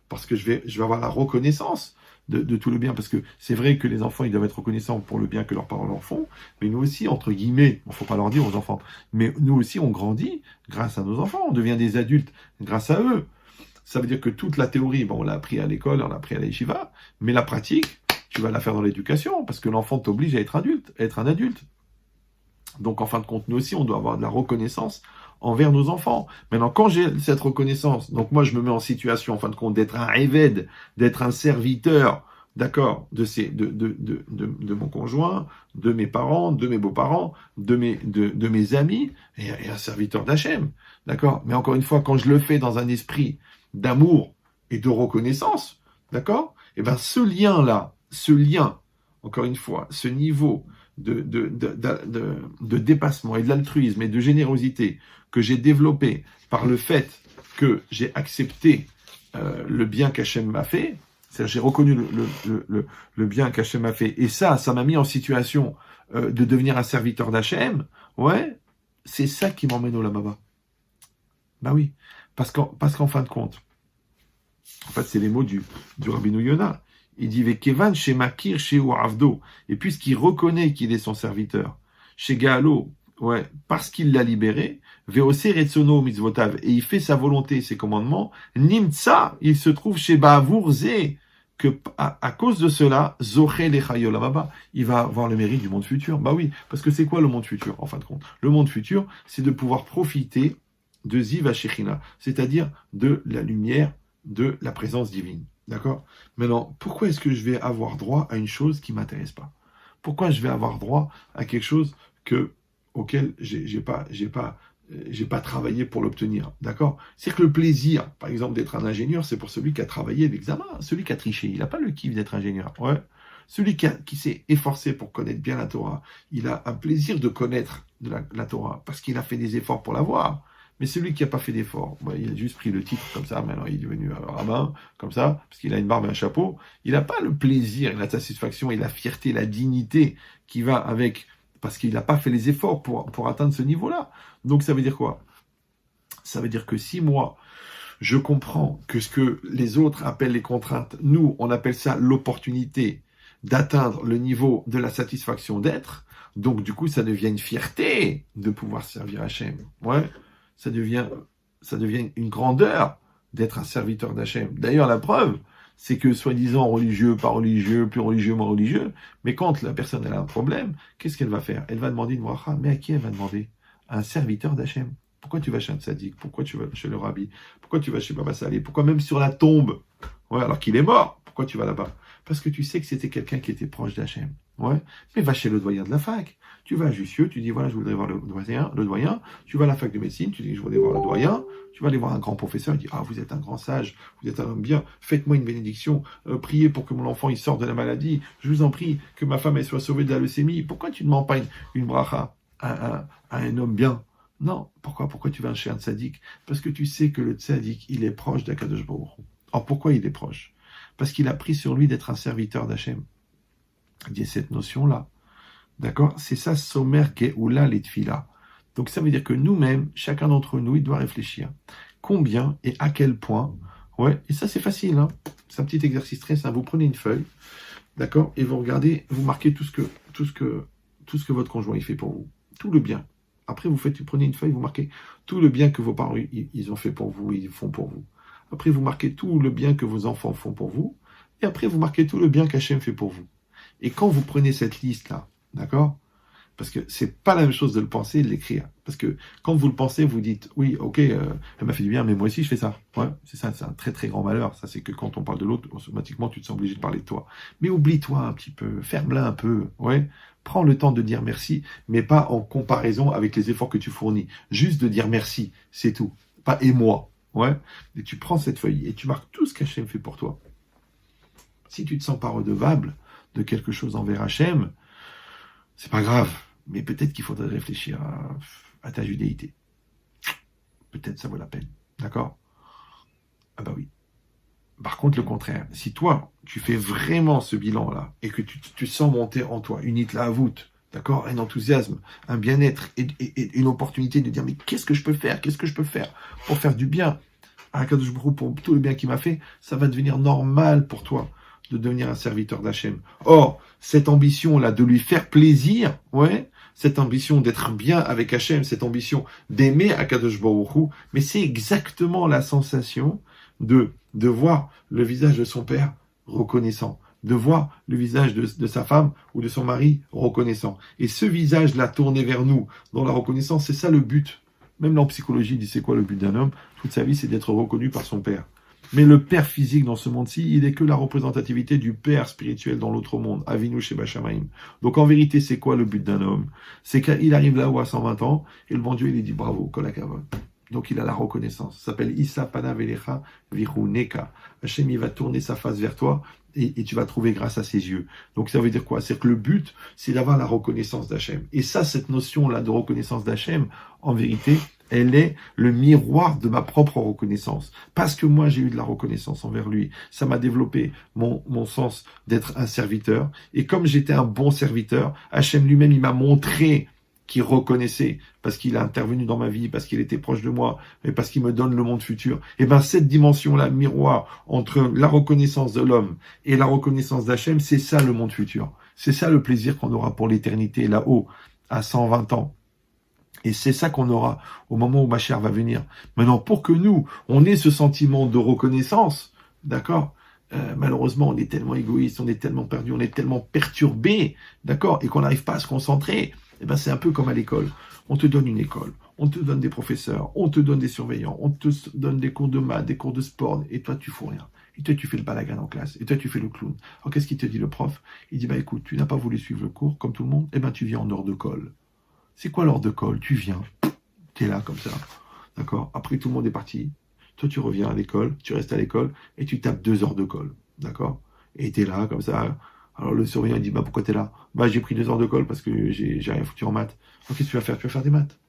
parce que je vais avoir la reconnaissance de tout le bien, parce que c'est vrai que les enfants, ils doivent être reconnaissants pour le bien que leurs parents leur font, mais nous aussi, entre guillemets, il ne faut pas leur dire aux enfants, mais nous aussi, on grandit grâce à nos enfants, on devient des adultes grâce à eux. Ça veut dire que toute la théorie, bon, on l'a appris à l'école, on l'a appris à la yeshiva, mais la pratique, tu vas la faire dans l'éducation, parce que l'enfant t'oblige à être un adulte. Donc, en fin de compte, nous aussi, on doit avoir de la reconnaissance envers nos enfants. Maintenant, quand j'ai cette reconnaissance, donc moi, je me mets en situation, en fin de compte, d'être un évêque, d'être un serviteur, d'accord, de mon conjoint, de mes parents, de mes beaux-parents, de mes amis, et un serviteur d'Hachem, d'accord. Mais encore une fois, quand je le fais dans un esprit d'amour et de reconnaissance, d'accord, et ben ce lien, encore une fois, ce niveau de dépassement et de l'altruisme et de générosité que j'ai développé par le fait que j'ai accepté le bien qu'Hachem m'a fait, c'est-à-dire j'ai reconnu le bien qu'Hachem m'a fait, et ça m'a mis en situation de devenir un serviteur d'Hachem, ouais, c'est ça qui m'emmène au Lamaba. Ben oui, parce qu'en fin de compte, en fait c'est les mots du Rabbeinu Yonah. Il dit Vekevan chez Makir chez Avdo. Et puisqu'il reconnaît qu'il est son serviteur, chez Gaalo, ouais, parce qu'il l'a libéré, Veose Retsono Mitzvotav, et il fait sa volonté, ses commandements, Nimtsa, il se trouve chez Ba'avourze, que à cause de cela, Zoché Lechayolamaba, il va avoir le mérite du monde futur. Bah oui, parce que c'est quoi le monde futur, en fin de compte? Le monde futur, c'est de pouvoir profiter de Ziva Shechina, c'est-à-dire de la lumière de la présence divine. D'accord? Maintenant, pourquoi est-ce que je vais avoir droit à une chose qui ne m'intéresse pas? Pourquoi je vais avoir droit à quelque chose auquel j'ai pas travaillé pour l'obtenir? D'accord? C'est que le plaisir, par exemple, d'être un ingénieur, c'est pour celui qui a travaillé l'examen. Celui qui a triché, il n'a pas le kiff d'être ingénieur. Ouais. Celui qui s'est efforcé pour connaître bien la Torah, il a un plaisir de connaître la Torah, parce qu'il a fait des efforts pour l'avoir. Mais celui qui n'a pas fait d'effort, il a juste pris le titre comme ça, maintenant il est devenu rabbin, comme ça, parce qu'il a une barbe et un chapeau, il n'a pas le plaisir, la satisfaction et la fierté, la dignité qui va avec, parce qu'il n'a pas fait les efforts pour atteindre ce niveau-là. Donc ça veut dire quoi? Ça veut dire que si moi, je comprends que ce que les autres appellent les contraintes, nous, on appelle ça l'opportunité d'atteindre le niveau de la satisfaction d'être, donc du coup, ça devient une fierté de pouvoir servir Hachem. Ouais, ça devient une grandeur d'être un serviteur d'Hachem. D'ailleurs, la preuve, c'est que soi-disant religieux, pas religieux, plus religieux, moins religieux, mais quand la personne elle a un problème, qu'est-ce qu'elle va faire? Elle va demander une bracha, mais à qui elle va demander? À un serviteur d'Hachem. Pourquoi tu vas chez un tzaddik? Pourquoi tu vas chez le rabbi? Pourquoi tu vas chez Baba Salé? Pourquoi même sur la tombe? Ouais, alors qu'il est mort, pourquoi tu vas là-bas? Parce que tu sais que c'était quelqu'un qui était proche d'Hachem. Ouais, mais va chez le doyen de la fac. Tu vas à Jussieu, tu dis voilà, je voudrais voir le doyen. Tu vas à la fac de médecine, tu dis je voudrais voir le doyen. Tu vas aller voir un grand professeur, il dit ah vous êtes un grand sage, vous êtes un homme bien, faites-moi une bénédiction, priez pour que mon enfant il sorte de la maladie. Je vous en prie que ma femme elle soit sauvée de la leucémie. Pourquoi tu ne demandes pas une bracha à un homme bien? Non, pourquoi tu vas chez un tzaddik? Parce que tu sais que le tzaddik, il est proche d'Akadosh Baruch Hu. Alors pourquoi il est proche? Parce qu'il a pris sur lui d'être un serviteur d'Hachem. Il y a cette notion-là. D'accord? C'est ça, Somer Geoula Letfila. Donc ça veut dire que nous-mêmes, chacun d'entre nous, il doit réfléchir. Combien et à quel point, ouais, et ça c'est facile, hein? C'est un petit exercice très simple. Vous prenez une feuille, d'accord? Et vous regardez, vous marquez tout ce que votre conjoint il fait pour vous. Tout le bien. Après, vous prenez une feuille, vous marquez tout le bien que vos parents ils ont fait pour vous, ils font pour vous. Après, vous marquez tout le bien que vos enfants font pour vous. Et après, vous marquez tout le bien qu'Hachem fait pour vous. Et quand vous prenez cette liste-là, d'accord? Parce que c'est pas la même chose de le penser et de l'écrire. Parce que quand vous le pensez, vous dites, oui, ok, elle m'a fait du bien, mais moi aussi je fais ça. Ouais, c'est ça, c'est un très très grand malheur. Ça, c'est que quand on parle de l'autre, automatiquement, tu te sens obligé de parler de toi. Mais oublie-toi un petit peu, ferme-la un peu, ouais. Prends le temps de dire merci, mais pas en comparaison avec les efforts que tu fournis. Juste de dire merci, c'est tout. Pas et moi, ouais. Et tu prends cette feuille et tu marques tout ce qu'Hachem fait pour toi. Si tu te sens pas redevable de quelque chose envers Hachem, c'est pas grave. Mais peut-être qu'il faudrait réfléchir à ta judéité. Peut-être ça vaut la peine. D'accord? Ah bah oui. Par contre, le contraire. Si toi, tu fais vraiment ce bilan-là, et que tu sens monter en toi une hitlaavout, d'accord? Un enthousiasme, un bien-être, et une opportunité de dire, mais qu'est-ce que je peux faire? Qu'est-ce que je peux faire pour faire du bien à Akadosh Baruch Hu, pour tout le bien qu'il m'a fait? Ça va devenir normal pour toi de devenir un serviteur d'Hachem. Or, cette ambition-là de lui faire plaisir, ouais, cette ambition d'être bien avec Hachem, cette ambition d'aimer Akadosh Baruch Hu, mais c'est exactement la sensation de voir le visage de son père reconnaissant, de voir le visage de sa femme ou de son mari reconnaissant. Et ce visage-là tourné vers nous, dans la reconnaissance, c'est ça le but. Même en psychologie, il dit c'est quoi le but d'un homme? Toute sa vie, c'est d'être reconnu par son père. Mais le père physique dans ce monde-ci, il n'est que la représentativité du père spirituel dans l'autre monde, Avinu Sheba Shamayim. Donc en vérité, c'est quoi le but d'un homme? C'est qu'il arrive là-haut à 120 ans, et le bon Dieu, il dit bravo, Kol HaKavod. Donc il a la reconnaissance. Ça s'appelle Issa Pana Velecha Viru Neka. Hachem, il va tourner sa face vers toi, et tu vas trouver grâce à ses yeux. Donc ça veut dire quoi? C'est que le but, c'est d'avoir la reconnaissance d'Hachem. Et ça, cette notion-là de reconnaissance d'Hachem, en vérité, elle est le miroir de ma propre reconnaissance. Parce que moi, j'ai eu de la reconnaissance envers lui. Ça m'a développé mon sens d'être un serviteur. Et comme j'étais un bon serviteur, Hachem lui-même, il m'a montré qu'il reconnaissait, parce qu'il a intervenu dans ma vie, parce qu'il était proche de moi, et parce qu'il me donne le monde futur. Et bien, cette dimension-là, miroir, entre la reconnaissance de l'homme et la reconnaissance d'Hachem, c'est ça le monde futur. C'est ça le plaisir qu'on aura pour l'éternité, là-haut, à 120 ans. Et c'est ça qu'on aura au moment où ma chère va venir. Maintenant, pour que nous, on ait ce sentiment de reconnaissance, d'accord, malheureusement, on est tellement égoïste, on est tellement perdu, on est tellement perturbé, d'accord, et qu'on n'arrive pas à se concentrer. Eh ben, c'est un peu comme à l'école. On te donne une école, on te donne des professeurs, on te donne des surveillants, on te donne des cours de maths, des cours de sport, et toi, tu fous rien. Et toi, tu fais le balagan en classe, et toi, tu fais le clown. Alors, qu'est-ce qu'il te dit, le prof? Il dit, bah écoute, tu n'as pas voulu suivre le cours, comme tout le monde, eh ben, tu viens en heure de colle. C'est quoi l'heure de colle? Tu viens, tu es là comme ça, d'accord? Après, tout le monde est parti. Toi, tu reviens à l'école, tu restes à l'école, et tu tapes 2 heures de colle, d'accord? Et tu es là, comme ça. Alors, le surveillant, il dit, bah pourquoi tu es là? Bah, j'ai pris 2 heures de colle parce que j'ai rien foutu en maths. Alors, qu'est-ce que tu vas faire? Tu vas faire des maths,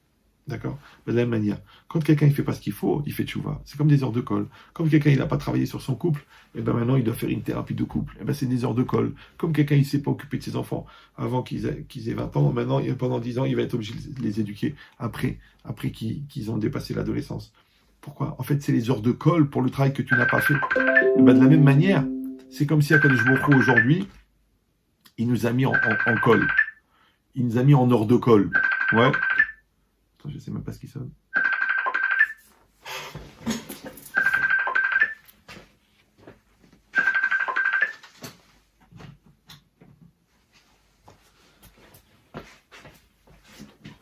D'accord? De la même manière, quand quelqu'un ne fait pas ce qu'il faut, il fait tchouva. C'est comme des heures de colle. Comme quelqu'un n'a pas travaillé sur son couple, et ben maintenant il doit faire une thérapie de couple. Et ben c'est des heures de colle. Comme quelqu'un ne s'est pas occupé de ses enfants avant qu'ils aient 20 ans, maintenant pendant 10 ans, il va être obligé de les éduquer après qu'ils ont dépassé l'adolescence. Pourquoi? En fait, c'est les heures de colle pour le travail que tu n'as pas fait. Et ben de la même manière, c'est comme si Akadosh Baruch Hu aujourd'hui, il nous a mis en colle. Il nous a mis en heures de colle. Ouais. Attends, je sais même pas ce qui sonne.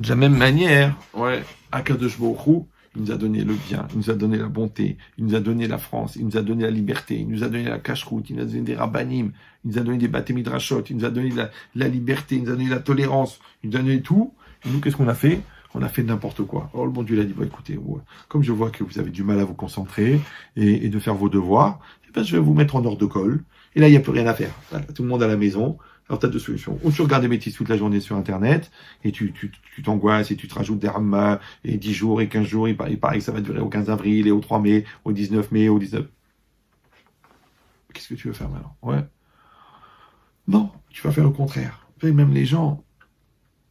De la même manière, ouais, Akadosh Baruch Hu, il nous a donné le bien, il nous a donné la bonté, il nous a donné la France, il nous a donné la liberté, il nous a donné la cacheroute, il nous a donné des rabbanim, il nous a donné des bâtés midrashot, il nous a donné la liberté, il nous a donné la tolérance, il nous a donné tout. Et nous, qu'est-ce qu'on a fait? On a fait n'importe quoi. Alors le bon Dieu l'a dit, bon, écoutez, ouais, comme je vois que vous avez du mal à vous concentrer et de faire vos devoirs, eh ben, je vais vous mettre en hors de colle. Et là, il n'y a plus rien à faire. Voilà, tout le monde à la maison. Alors, tu as deux solutions. Ou tu regardes des bêtises toute la journée sur Internet, et tu t'angoisses, et tu te rajoutes des ramas, et 10 jours, et 15 jours, il paraît que ça va durer au 15 avril, et au 3 mai, au 19 mai, au 19... Qu'est-ce que tu veux faire maintenant? Ouais. Non, tu vas faire le contraire. Et même les gens,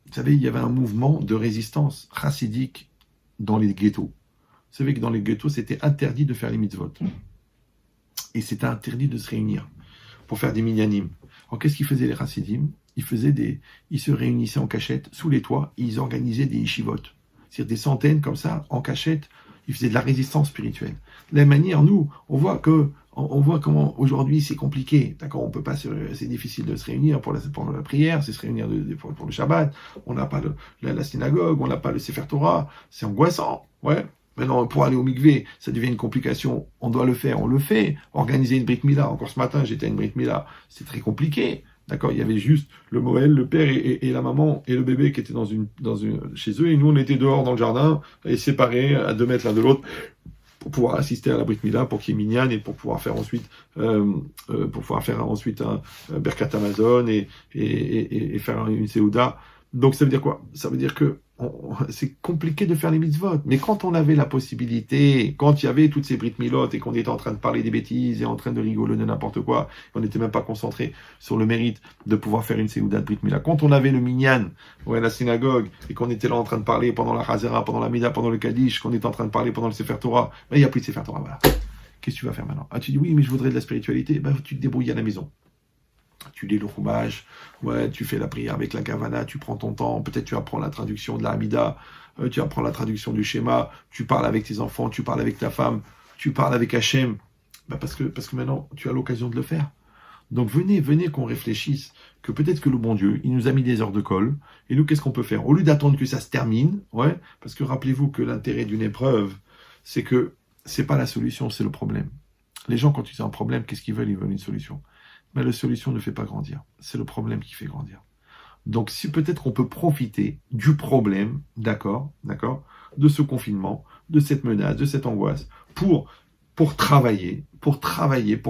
vous savez, il y avait un mouvement de résistance chassidique dans les ghettos. Vous savez que dans les ghettos, c'était interdit de faire les mitzvot. Et c'était interdit de se réunir pour faire des minyanim. Alors, qu'est-ce qu'ils faisaient les chassidim? Ils se réunissaient en cachette sous les toits et ils organisaient des yeshivot. C'est-à-dire des centaines comme ça, en cachette. Ils faisaient de la résistance spirituelle. De la même manière, nous, on voit comment aujourd'hui c'est compliqué. D'accord, on peut pas c'est difficile de se réunir pour la prière, c'est se réunir pour le Shabbat. On n'a pas la synagogue, on n'a pas le Sefer Torah. C'est angoissant. Ouais. Maintenant, pour aller au mikvé, ça devient une complication. On doit le faire, on le fait. Organiser une Brit Mila. Encore ce matin, j'étais à une Brit Mila. C'est très compliqué. D'accord, il y avait juste le Moël, le père et la maman et le bébé qui étaient chez eux. Et nous, on était dehors dans le jardin, et séparés à 2 mètres l'un de l'autre, pour pouvoir assister à la Brit Mila, pour qu'il y ait minyan, et pour pouvoir faire ensuite, un Berkat Amazon et faire une Seouda. Donc ça veut dire quoi? Ça veut dire que c'est compliqué de faire les mitzvot. Mais quand on avait la possibilité, quand il y avait toutes ces Brit Milot et qu'on était en train de parler des bêtises et en train de rigoler de n'importe quoi, on n'était même pas concentré sur le mérite de pouvoir faire une Seouda de Brit Mila. Quand on avait le minyan, ouais, la synagogue, et qu'on était là en train de parler pendant la Chazera, pendant la Mida, pendant le Kaddish, qu'on était en train de parler pendant le Sefer Torah, ben, il n'y a plus de Sefer Torah, voilà. Qu'est-ce que tu vas faire maintenant? Ah, tu dis oui, mais je voudrais de la spiritualité. Ben, tu te débrouilles à la maison. Tu lis le Chumash, ouais, tu fais la prière avec la Kavana, tu prends ton temps, peut-être tu apprends la traduction de la Hamida, tu apprends la traduction du schéma, tu parles avec tes enfants, tu parles avec ta femme, tu parles avec Hachem, bah parce que maintenant tu as l'occasion de le faire. Donc venez qu'on réfléchisse, que peut-être que le bon Dieu, il nous a mis des heures de colle, et nous qu'est-ce qu'on peut faire? Au lieu d'attendre que ça se termine, ouais, parce que rappelez-vous que l'intérêt d'une épreuve, c'est que c'est pas la solution, c'est le problème. Les gens, quand ils ont un problème, qu'est-ce qu'ils veulent? Ils veulent une solution. Mais la solution ne fait pas grandir. C'est le problème qui fait grandir. Donc, si peut-être on peut profiter du problème, d'accord, de ce confinement, de cette menace, de cette angoisse, pour travailler, pour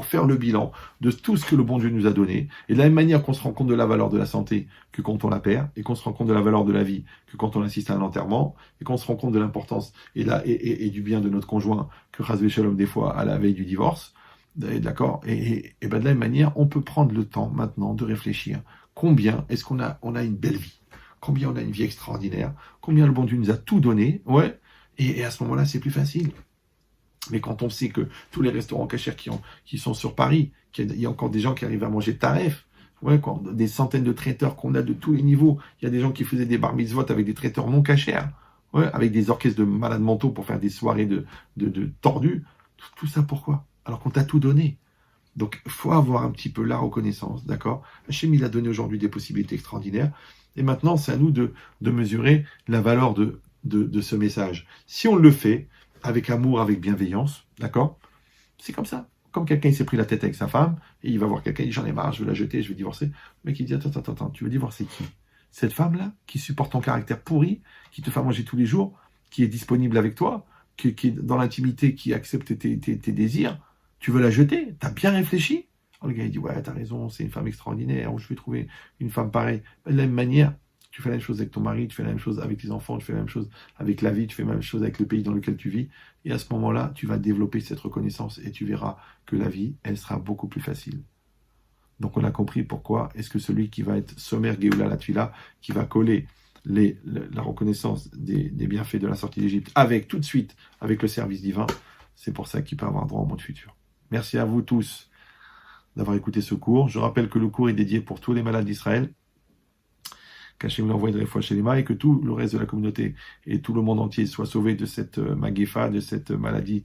faire le bilan de tout ce que le bon Dieu nous a donné. Et de la même manière qu'on se rend compte de la valeur de la santé que quand on la perd, et qu'on se rend compte de la valeur de la vie que quand on assiste à un enterrement, et qu'on se rend compte de l'importance et du bien de notre conjoint que Chas Shalom des fois à la veille du divorce. D'accord. Et ben de la même manière, on peut prendre le temps maintenant de réfléchir. Combien est-ce qu'on a une belle vie? Combien on a une vie extraordinaire? Combien le bon Dieu nous a tout donné? Ouais. Et à ce moment-là, c'est plus facile. Mais quand on sait que tous les restaurants cachers qui sont sur Paris, qu'il y a encore des gens qui arrivent à manger taref, ouais, des centaines de traiteurs qu'on a de tous les niveaux. Il y a des gens qui faisaient des bar mitzvot avec des traiteurs non cachers, ouais, avec des orchestres de malades mentaux pour faire des soirées de tordus. Tout ça pourquoi? Alors qu'on t'a tout donné. Donc, il faut avoir un petit peu la reconnaissance, d'accord? Hachem, il a donné aujourd'hui des possibilités extraordinaires. Et maintenant, c'est à nous de mesurer la valeur de ce message. Si on le fait avec amour, avec bienveillance, d'accord? C'est comme ça. Comme quelqu'un, il s'est pris la tête avec sa femme, et il va voir quelqu'un, il dit, j'en ai marre, je veux la jeter, je veux divorcer. Le mec, il dit, attends, tu veux divorcer qui? Cette femme-là, qui supporte ton caractère pourri, qui te fait manger tous les jours, qui est disponible avec toi, qui est dans l'intimité, qui accepte tes désirs, tu veux la jeter? T'as bien réfléchi? Alors le gars, il dit, ouais, t'as raison, c'est une femme extraordinaire, où je vais trouver une femme pareille. De la même manière, Tu fais la même chose avec ton mari, tu fais la même chose avec tes enfants, tu fais la même chose avec la vie, tu fais la même chose avec le pays dans lequel tu vis. Et à ce moment-là, tu vas développer cette reconnaissance et tu verras que la vie, elle sera beaucoup plus facile. Donc on a compris pourquoi est-ce que celui qui va être sommaire Géoula la Tfila, qui va coller la reconnaissance des bienfaits de la sortie d'Égypte avec tout de suite, avec le service divin, c'est pour ça qu'il peut avoir droit au monde futur. Merci à vous tous d'avoir écouté ce cours. Je rappelle que le cours est dédié pour tous les malades d'Israël, qu'Hachem l'envoie de fois chez les mains et que tout le reste de la communauté et tout le monde entier soit sauvé de cette maguefa, de cette maladie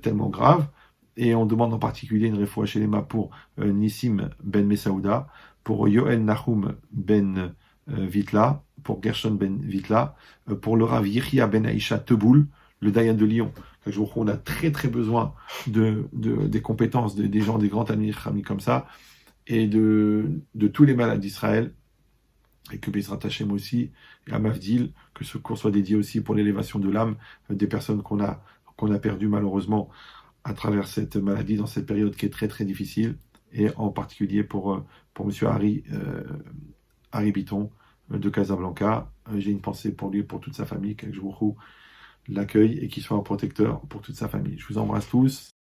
tellement grave. Et on demande en particulier une refoua chez les mains pour Nissim ben Messaouda, pour Yoel Nahum ben Vitla, pour Gershon ben Vitla, pour le Rav Yechia ben Aïcha Teboul, le Dayan de Lyon. On a très très besoin des compétences des gens, des grands amis comme ça, et de tous les malades d'Israël, et que Bezrat Hashem aussi, et à Mavdil, que ce cours soit dédié aussi pour l'élévation de l'âme des personnes qu'on a perdues malheureusement à travers cette maladie, dans cette période qui est très très difficile, et en particulier pour Monsieur Harry Bitton de Casablanca. J'ai une pensée pour lui et pour toute sa famille, que je vous l'accueille et qu'il soit un protecteur pour toute sa famille. Je vous embrasse tous.